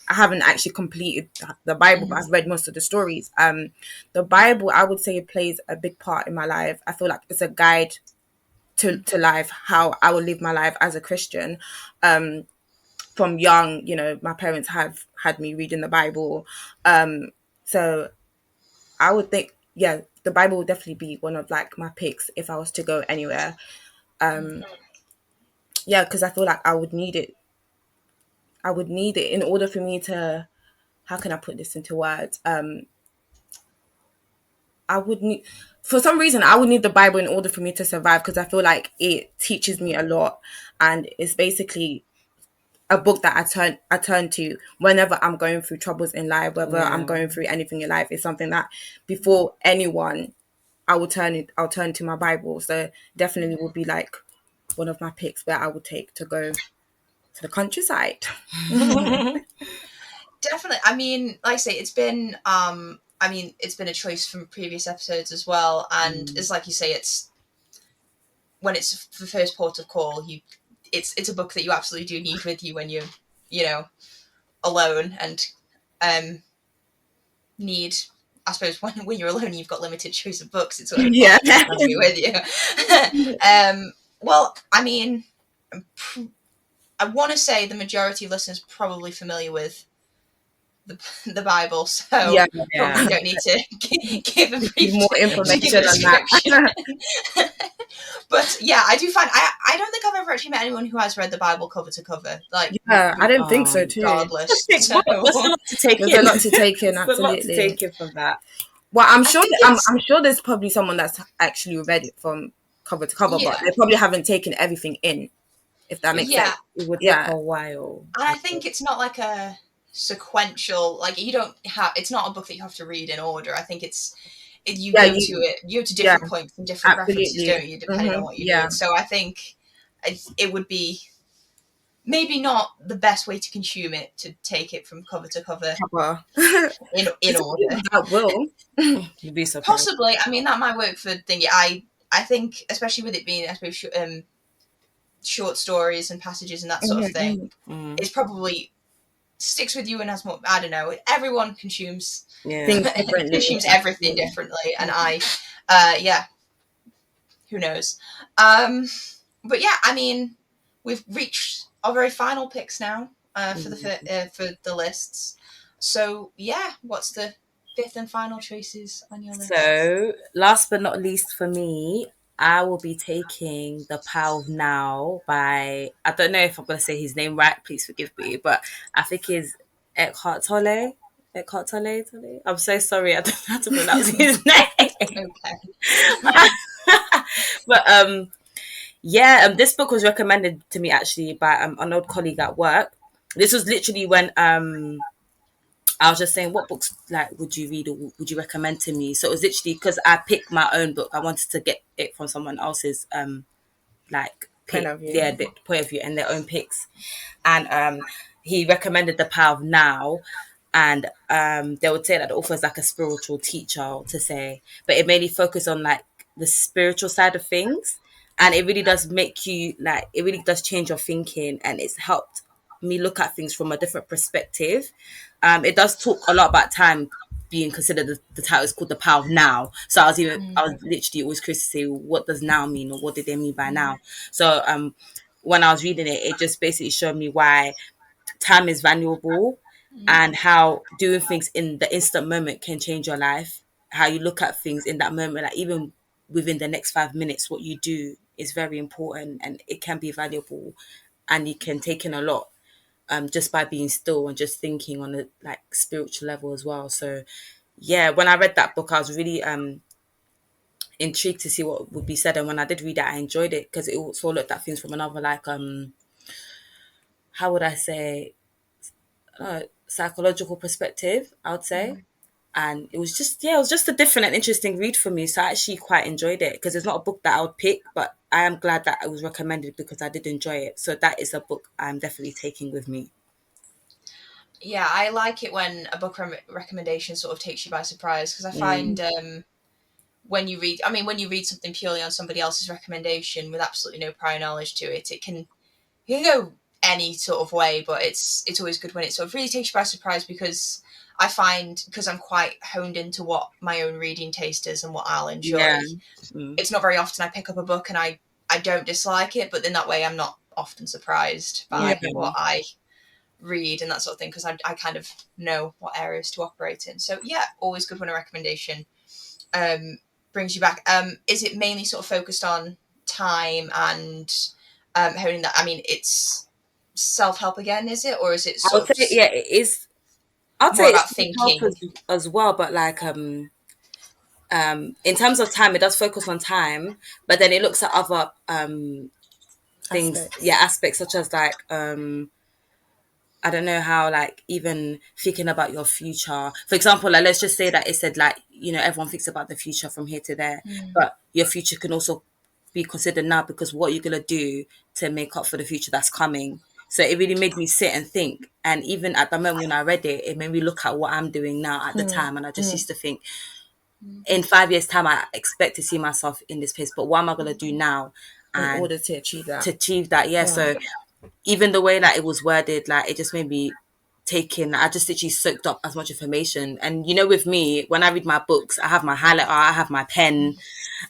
I haven't actually completed the Bible, but I've read most of the stories. The Bible, I would say, plays a big part in my life. I feel like it's a guide to life, how I will live my life as a Christian. From young, my parents have had me reading the Bible. So I would think, yeah, the Bible would definitely be one of like my picks if I was to go anywhere. Yeah, because I feel like I would need it. I would need it in order for me to, how can I put this into words? I would need, for some reason, I would need the Bible in order for me to survive, because I feel like it teaches me a lot, and it's basically a book that I turn to whenever I'm going through troubles in life, whether I'm going through anything in life. It's something that before anyone, I'll turn to my Bible. So definitely would be like one of my picks where I would take to go to the countryside. Definitely. I mean, like I say, it's been it's been a choice from previous episodes as well, and it's like you say, it's when it's the first port of call, it's a book that you absolutely do need with you when you're alone, and need, I suppose, when you're alone, you've got limited choice of books. It's sort of Yeah. to be with you. Well, I mean, I want to say the majority of listeners are probably familiar with the Bible, so probably don't need to give a brief more information on that. But yeah, I do find I don't think I've ever actually met anyone who has read the Bible cover to cover. Like, I don't think so too. Regardless, There's a lot to take in. There's a lot to take in. There's a lot to Absolutely. take in from that. Well, I'm sure there's probably someone that's actually read it from cover to cover, but they probably haven't taken everything in, if that makes sense. It would take a while. And I think it's not like a sequential, like it's not a book that you have to read in order. I think you go to different points and different references, don't you, depending on what you read. So I think it would be maybe not the best way to consume it, to take it from cover to cover in order. That will. You'd be surprised. Possibly. I mean, that might work for thingy. I think, especially with it being, I suppose, short stories and passages and that sort of thing, it's probably sticks with you and has more. I don't know. Everyone consumes things differently. Consumes everything differently, and who knows? But yeah, I mean, we've reached our very final picks now for the lists. So yeah, what's the fifth and final choices on your list? So last but not least for me, I will be taking The Power of Now by, I don't know if I'm going to say his name right, please forgive me, but I think it's Eckhart Tolle. I'm so sorry, I don't know how to pronounce his name. Okay. But this book was recommended to me actually by an old colleague at work. This was literally when I was just saying, what books like would you read or would you recommend to me? So it was literally because I picked my own book. I wanted to get it from someone else's Point of view. Yeah, the point of view and their own picks. And he recommended The Power of Now. And they would say that the author is like a spiritual teacher to say, but it mainly focused on like the spiritual side of things. And it really does make you it really does change your thinking, and it's helped me look at things from a different perspective. It does talk a lot about time being considered. The title is called The Power of Now. So I was literally always curious to say, what does now mean, or what did they mean by now? So when I was reading it, it just basically showed me why time is valuable and how doing things in the instant moment can change your life. How you look at things in that moment, like even within the next 5 minutes, what you do is very important, and it can be valuable, and you can take in a lot just by being still and just thinking on a spiritual level as well. So yeah, when I read that book, I was really intrigued to see what would be said, and when I did read it, I enjoyed it because it also looked at things from another how would I say, psychological perspective, I would say. And it was just a different and interesting read for me. So I actually quite enjoyed it, because it's not a book that I would pick, but I am glad that it was recommended because I did enjoy it. So that is a book I'm definitely taking with me. Yeah, I like it when a book recommendation sort of takes you by surprise, because I find when you read something purely on somebody else's recommendation with absolutely no prior knowledge to it, you can go any sort of way, but it's always good when it sort of really takes you by surprise, because I find, because I'm quite honed into what my own reading taste is and what I'll enjoy, it's not very often I pick up a book and I don't dislike it, but in that way I'm not often surprised by what I read and that sort of thing, because I kind of know what areas to operate in. So yeah, always good when a recommendation brings you back. Is it mainly sort of focused on time and honing that? I mean, it's self-help again, is it, or is it I sort would of say, yeah, it is. I'd more say it's about help thinking? as well, but like in terms of time, it does focus on time, but then it looks at other things, Aspects. aspects such as like I don't know how, like, even thinking about your future. For example, like, let's just say that it said, like, everyone thinks about the future from here to there, but your future can also be considered now, because what you're gonna do to make up for the future that's coming. So it really made me sit and think. And even at the moment when I read it, it made me look at what I'm doing now at the time. And I just used to think, in 5 years' time, I expect to see myself in this place. But what am I going to do now? In And order to achieve that. Yeah. So even the way that it was worded, like, it just made me I just literally soaked up as much information. And with me, when I read my books, I have my highlighter, I have my pen.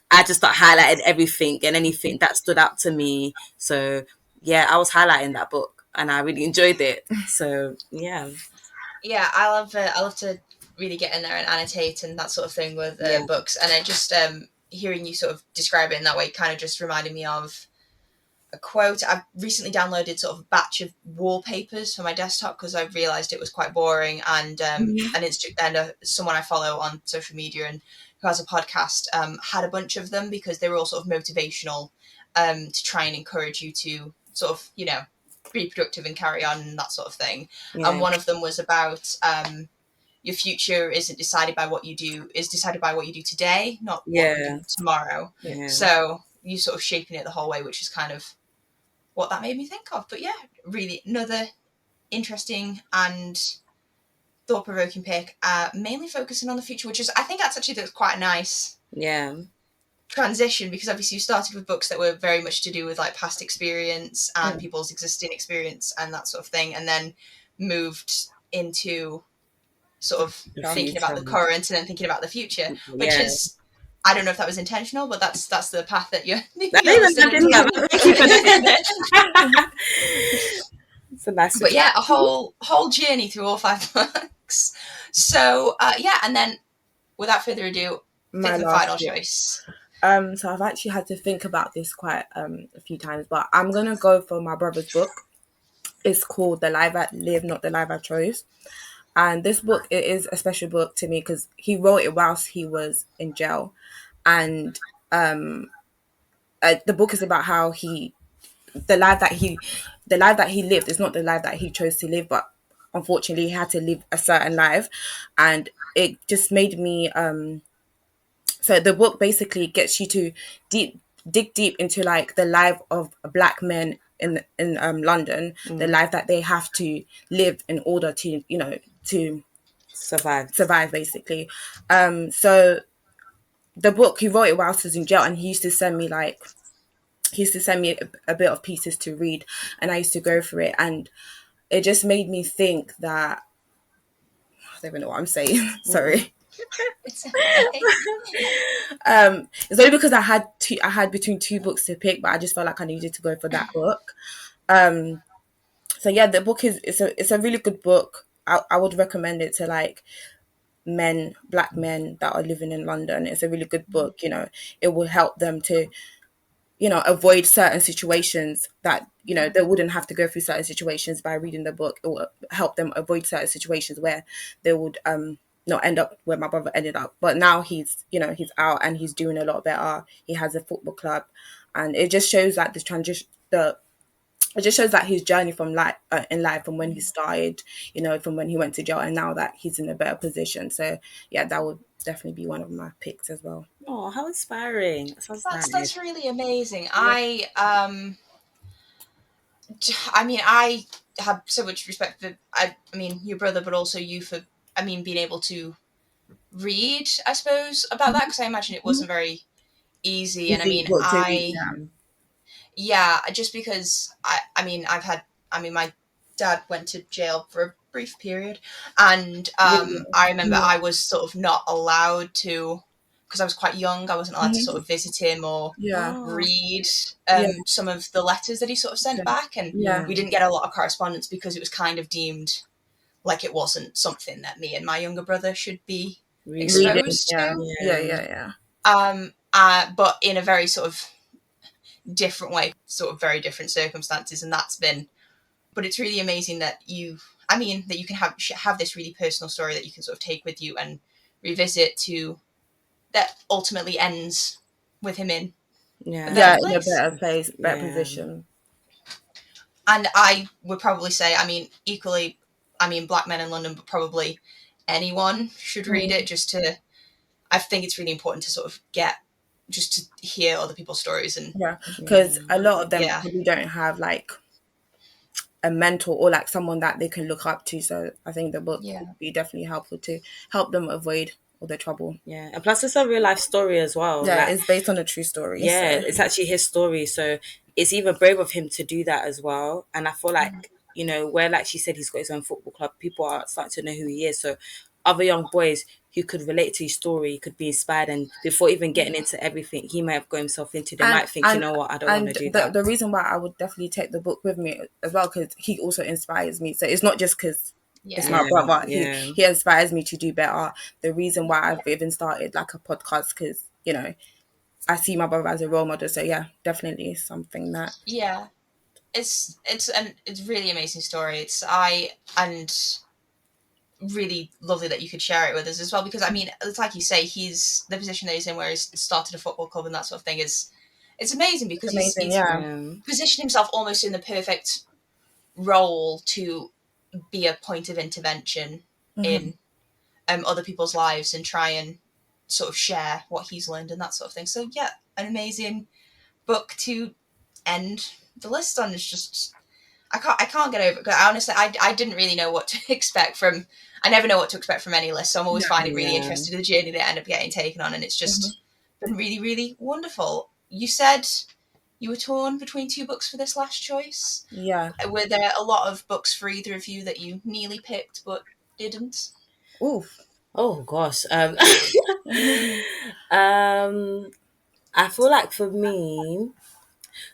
I just start highlighting everything and anything that stood out to me. So yeah, I was highlighting that book and I really enjoyed it. So yeah. Yeah, I love to really get in there and annotate and that sort of thing with books. And I just hearing you sort of describe it in that way kind of just reminded me of a quote. I've recently downloaded sort of a batch of wallpapers for my desktop because I realised it was quite boring, and someone I follow on social media and who has a podcast had a bunch of them because they were all sort of motivational to try and encourage you to sort of, be productive and carry on and that sort of thing. Yeah. And one of them was about your future isn't decided by what you do, is decided by what you do today, not what you do tomorrow. Yeah. So you sort of shaping it the whole way, which is kind of what that made me think of. But yeah, really another interesting and thought-provoking pick, mainly focusing on the future, which is, I think that's quite a nice transition, because obviously you started with books that were very much to do with like past experience and people's existing experience and that sort of thing, and then moved into sort of thinking about the current and then thinking about the future, which is, I don't know if that was intentional, but that's the path that you're It's a nice. But yeah, a whole journey through all 5 books. So and then without further ado, my fifth and final choice. So I've actually had to think about this quite a few times, but I'm gonna go for my brother's book. It's called The Life I Live, Not the Life I Chose. And this book, it is a special book to me because he wrote it whilst he was in jail. And the book is about how the life that he lived is not the life that he chose to live, but unfortunately he had to live a certain life. And it just made me so the book basically gets you to dig deep into like the life of Black men in London, the life that they have to live in order to to survive basically. So the book, he wrote it whilst he was in jail, and he used to send me a bit of pieces to read, and I used to go through it, and it just made me think that I don't even know what I'm saying. Sorry. It's okay. It's only because I had between 2 books to pick, but I just felt like I needed to go for that book. So yeah, the book it's a really good book. I would recommend it to like Black men that are living in London. It's a really good book. It will help them to avoid certain situations that they wouldn't have to go through certain situations. By reading the book, it will help them avoid certain situations where they would not end up where my brother ended up. But now he's out and he's doing a lot better. He has a football club, and it just shows like this transition. It just shows that his journey from in life, from when he started, from when he went to jail, and now that he's in a better position. So yeah, that would definitely be one of my picks as well. Oh, how inspiring! That's really amazing. Yeah. I mean, I have so much respect for I mean your brother, but also you for being able to read, I suppose, about that, because I imagine it wasn't very easy. And I mean, just because I've had I mean, my dad went to jail for a brief period, and I remember I was sort of not allowed to, because I was quite young, I wasn't allowed to sort of visit him or read some of the letters that he sort of sent back, and we didn't get a lot of correspondence because it was kind of deemed like it wasn't something that me and my younger brother should be exposed to. But in a very sort of different way, sort of very different circumstances, and but it's really amazing that that you can have this really personal story that you can sort of take with you and revisit that ultimately ends with him in a better place, better position. And I would probably say, equally, Black Men in London, but probably anyone should read it I think it's really important to sort of just to hear other people's stories. And because a lot of them probably don't have like a mentor or like someone that they can look up to. So I think the book would be definitely helpful to help them avoid all the trouble. Yeah, and plus it's a real life story as well. Yeah, it's based on a true story. Yeah, it's actually his story. So it's even brave of him to do that as well. And I feel like, where like she said he's got his own football club, people are starting to know who he is. So other young boys who could relate to his story could be inspired, and before even getting into everything he might have got himself into, they might think, you know what, I don't want to do that. The reason why I would definitely take the book with me as well, because he also inspires me. So it's not just because it's my brother. He inspires me to do better. The reason why I've even started like a podcast, because I see my brother as a role model. So definitely something that it's really amazing story. And really lovely that you could share it with us as well, because it's like you say, he's the position that he's in where he's started a football club and that sort of thing it's amazing, because he's positioned himself almost in the perfect role to be a point of intervention in other people's lives and try and sort of share what he's learned and that sort of thing. So an amazing book to end the list on. Is just I can't get over it. Honestly, I didn't really know what to expect from. I never know what to expect from any list, so I'm always finding really interested in the journey they end up getting taken on, and it's just been really, really wonderful. You said you were torn between two books for this last choice. Yeah. Were there a lot of books for either of you that you nearly picked but didn't? Oof. Oh gosh. I feel like for me,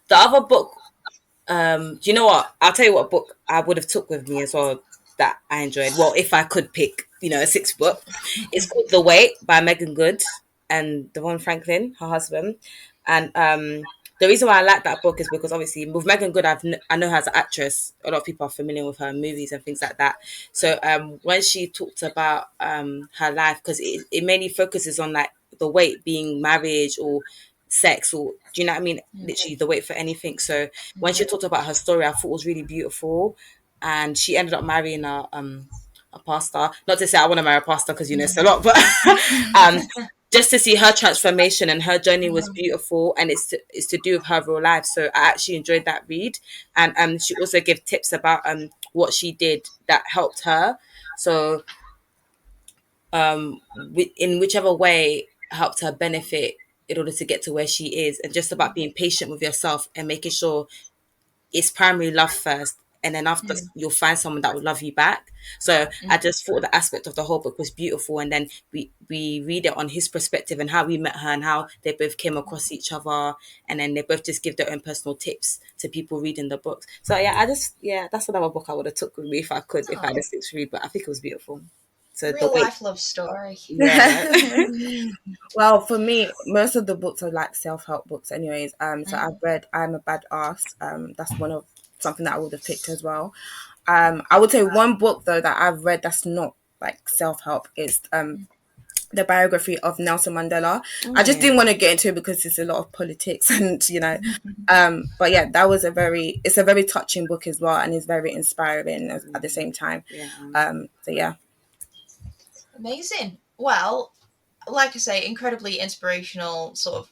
the other book. Do you know what? I'll tell you what book I would have took with me as well that I enjoyed. Well, if I could pick, a sixth book. It's called The Wait by Megan Good and Devon Franklin, her husband. And the reason why I like that book is because obviously with Megan Good, I know her as an actress. A lot of people are familiar with her movies and things like that. So when she talked about her life, because it mainly focuses on like the wait being marriage or sex, or do you know what I mean? Literally the wait for anything. So when she talked about her story, I thought it was really beautiful. And she ended up marrying a pastor. Not to say I want to marry a pastor because it's a lot, but just to see her transformation and her journey was beautiful, and it's to do with her real life. So I actually enjoyed that read, and she also gave tips about what she did that helped her. So in whichever way helped her benefit in order to get to where she is, and just about being patient with yourself and making sure it's primary love first, and then after you'll find someone that will love you back. So I just thought the aspect of the whole book was beautiful, and then we read it on his perspective and how we met her and how they both came across each other, and then they both just give their own personal tips to people reading the books. So that's another book I would have took with me if I could, if I had a sixth read, but I think it was beautiful. So real life love story. Yeah. Well, for me, most of the books are like self-help books anyways. So I've read I'm a Bad Ass. That's something that I would have picked as well. I would say one book though that I've read that's not like self-help is the biography of Nelson Mandela. I just didn't want to get into it because it's a lot of politics and but that was it's a very touching book as well, and it's very inspiring at the same time. Amazing. Well, like I say, incredibly inspirational, sort of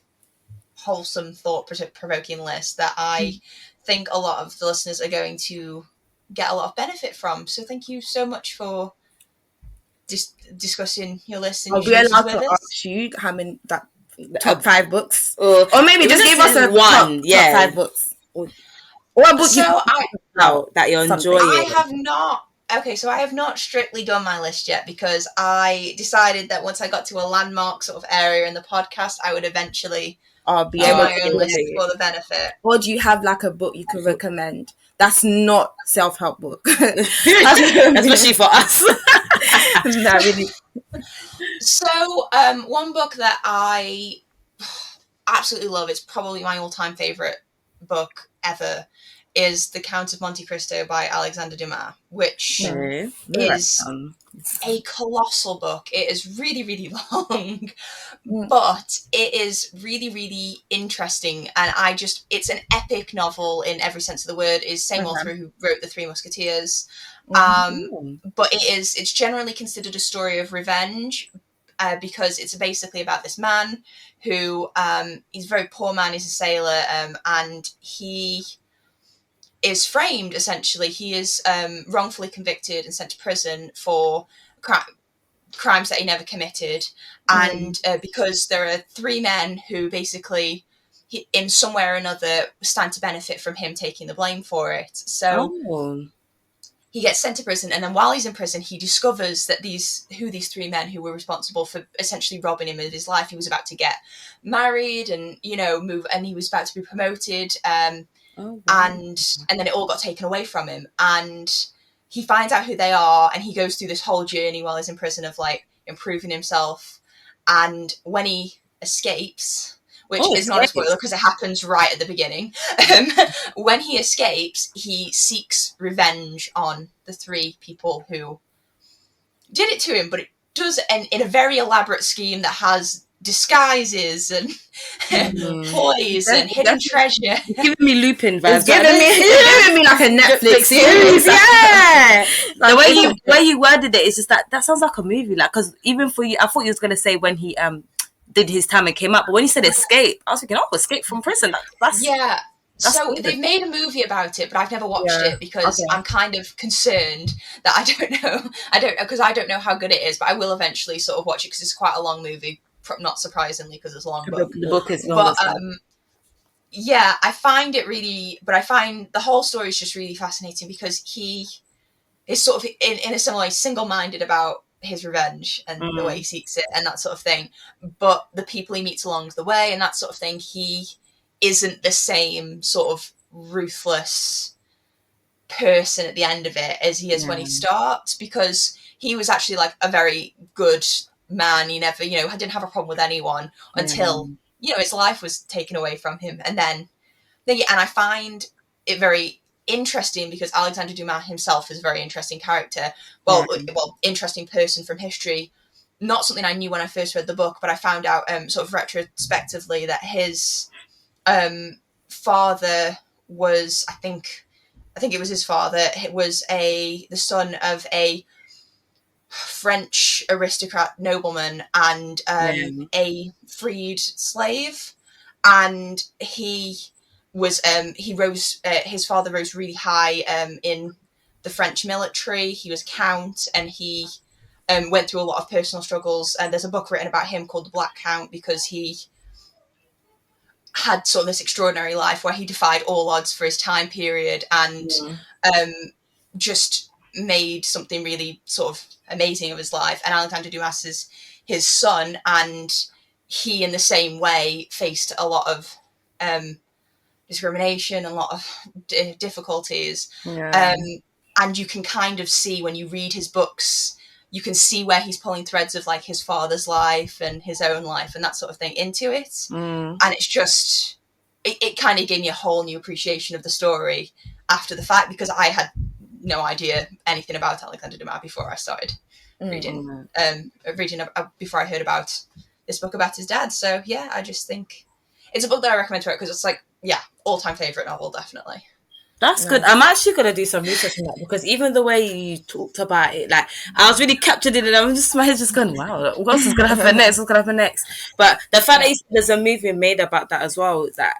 wholesome, thought-provoking list that I think a lot of the listeners are going to get a lot of benefit from. So thank you so much for discussing your list and your choices with us. Ask you how many top 5 books, or maybe just give us top 5 books. What book? that you're something. enjoying. I have not. Okay, so I have not strictly done my list yet because I decided that once I got to a landmark sort of area in the podcast, I would eventually I'll be do able my to own list relate. for the benefit. Or do you have like a book you could recommend? That's not self-help book. Especially for us. Not really. So, one book that I absolutely love, it's probably my all-time favourite book ever, is The Count of Monte Cristo by Alexander Dumas, which is a colossal book. It is really, really long, but it is really, really interesting. And it's an epic novel in every sense of the word. It's the same author who wrote The Three Musketeers. But it's generally considered a story of revenge because it's basically about this man who, he's a very poor man, he's a sailor, and he is framed, essentially. He is wrongfully convicted and sent to prison for crimes that he never committed. And because there are three men who basically, in some way or another, stand to benefit from him taking the blame for it. So he gets sent to prison, and then while he's in prison, he discovers that these three men who were responsible for essentially robbing him of his life. He was about to get married and, move, and he was about to be promoted. And then it all got taken away from him, and he finds out who they are, and he goes through this whole journey while he's in prison of like improving himself. And when he escapes, which is not a spoiler because it happens right at the beginning, when he escapes, he seeks revenge on the three people who did it to him, but it does in a very elaborate scheme that has disguises and ploys and hidden treasure. It's giving me Lupin vibes. It's giving me like a Netflix series. Yeah. The way you worded it is just that sounds like a movie. Like, because even for you, I thought you was gonna say when he did his time and came up, but when you said escape, I was thinking, escape from prison. That's so they've made a movie about it, but I've never watched it because I'm kind of concerned that I don't know how good it is, but I will eventually sort of watch it because it's quite a long movie. Not surprisingly, because it's a long book. The book is long. But I find it really. But I find the whole story is just really fascinating because he is sort of in a similar way single-minded about his revenge and the way he seeks it and that sort of thing. But the people he meets along the way and that sort of thing, he isn't the same sort of ruthless person at the end of it as he is when he starts, because he was actually like a very good man. He never, didn't have a problem with anyone until, his life was taken away from him. And then and I find it very interesting because Alexander Dumas himself is a very interesting character. Well, interesting person from history. Not something I knew when I first read the book, but I found out sort of retrospectively that his father was, I think it was his father, was the son of a French aristocrat nobleman and a freed slave, and his father rose really high in the French military. He was count, and he went through a lot of personal struggles, and there's a book written about him called The Black Count because he had sort of this extraordinary life where he defied all odds for his time period and just made something really sort of amazing of his life. And Alexander Dumas is his son, and he in the same way faced a lot of discrimination, a lot of difficulties. And you can kind of see when you read his books, you can see where he's pulling threads of like his father's life and his own life and that sort of thing into it. And it's just, it kind of gave me a whole new appreciation of the story after the fact, because I had no idea anything about Alexander Dumas before I started reading before I heard about this book about his dad. So yeah, I just think it's a book that I recommend to it because it's like, all-time favorite novel, definitely. That's good. I'm actually going to do some research on that, because even the way you talked about it, like, I was really captured in it. My head's just going, wow, what else is going to happen next? What's going to happen next? But the fact that there's a movie made about that as well, is that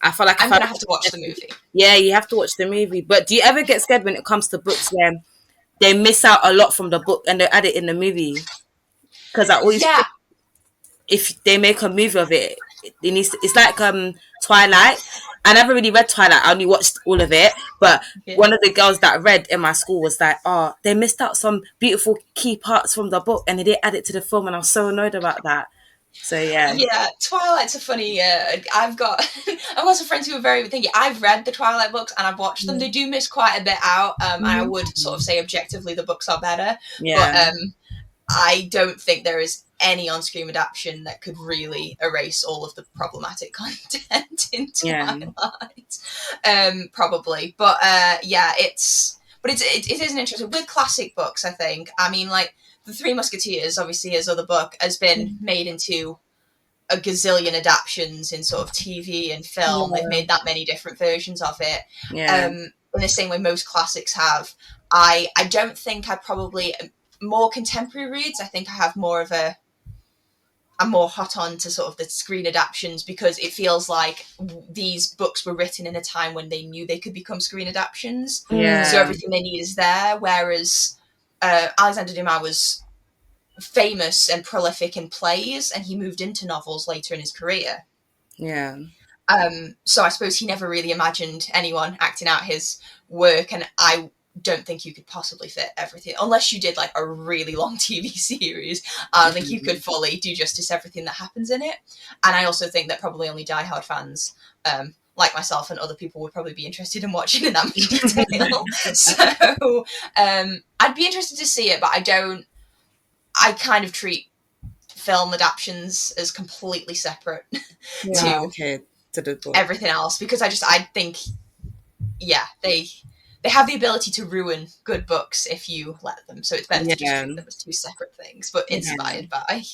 I feel like I'm going to have to watch the movie. Yeah, you have to watch the movie. But do you ever get scared when it comes to books where they miss out a lot from the book and they add it in the movie? Because I always think if they make a movie of it, it needs to, it's like Twilight. I never really read Twilight. I only watched all of it. But Yeah. one of the girls that read in my school was like, "Oh, they missed out some beautiful key parts from the book, and they didn't add it to the film." And I was so annoyed about that. So yeah, Yeah, Twilight's a funny. I've got some friends who are very thinking. I've read the Twilight books and I've watched them. They do miss quite a bit out. And I would sort of say objectively the books are better. yeah, But I don't think there is any on-screen adaptation that could really erase all of the problematic content in Twilight. Probably, but yeah, it is an interesting with classic books. I think. I mean, like The Three Musketeers, obviously his other book, has been made into a gazillion adaptations in sort of TV and film. They've made that many different versions of it. In the same way most classics have. I don't think I probably more contemporary reads. I think I have more of I'm more hot on to sort of the screen adaptions because it feels like these books were written in a time when they knew they could become screen adaptions. Yeah. So everything they need is there. Whereas Alexander Dumas was famous and prolific in plays, and he moved into novels later in his career. Yeah. So I suppose he never really imagined anyone acting out his work, and I don't think you could possibly fit everything unless you did like a really long TV series. I don't think you could fully do justice to everything that happens in it. And I also think that probably only diehard fans like myself and other people would probably be interested in watching in that much detail. So I'd be interested to see it, but I kind of treat film adaptions as completely separate to the book. Everything else, because I think they have the ability to ruin good books if you let them. So it's better to just treat them as two separate things, but inspired by.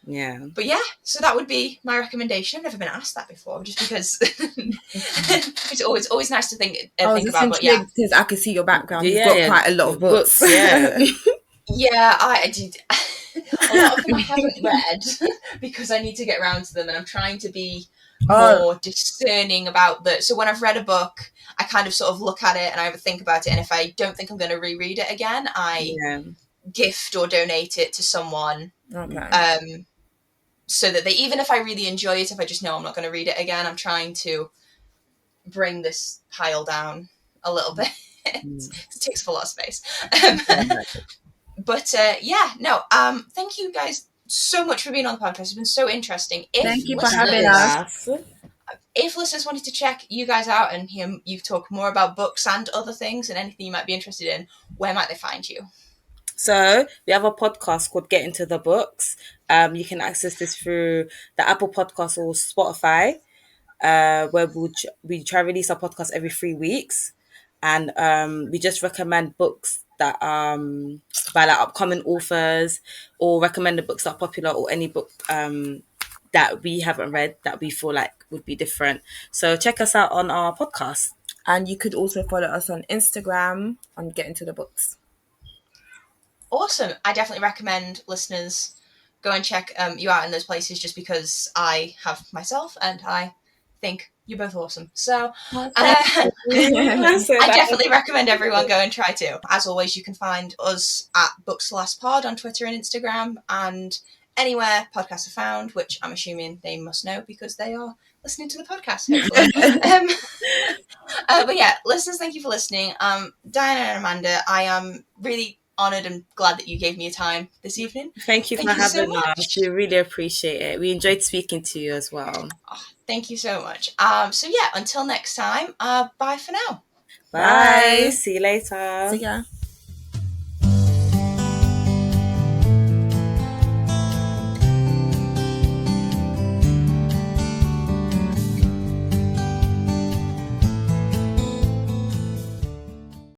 Yeah. But yeah, so that would be my recommendation. I've never been asked that before, just because it's always nice to think about. But yeah, because I could see your background. You've got quite a lot of books. Yeah. Yeah, I did. A lot of them I haven't read because I need to get around to them, and I'm trying to be more discerning about that. So when I've read a book, I kind of sort of look at it and I have a think about it, and if I don't think I'm going to reread it again, I gift or donate it to someone. Okay. So that even if I really enjoy it, if I just know I'm not going to read it again, I'm trying to bring this pile down a little bit. It takes up a lot of space. But thank you guys so much for being on the podcast. It's been so interesting. Thank you for having us. If listeners wanted to check you guys out and hear you talk more about books and other things and anything you might be interested in, where might they find you? So we have a podcast called Get Into the Books. You can access this through the Apple Podcast or Spotify, where we try to release our podcast every 3 weeks. And we just recommend books that by like upcoming authors, or recommend the books that are popular, or any book that we haven't read that we feel like would be different. So check us out on our podcast. And you could also follow us on Instagram on Get Into the Books. Awesome. I definitely recommend listeners go and check you out in those places, just because I have myself and I think you're both awesome. So I definitely recommend everyone go and try to. As always, you can find us at BooksLastPod on Twitter and Instagram, and anywhere podcasts are found, which I'm assuming they must know because they are listening to the podcast, hopefully. But yeah, listeners, thank you for listening. Diana and Amanda, I am really honoured and glad that you gave me your time this evening. Thank you for having us. We really appreciate it. We enjoyed speaking to you as well. Thank you so much. So yeah, until next time, bye for now. Bye. See you later. See ya.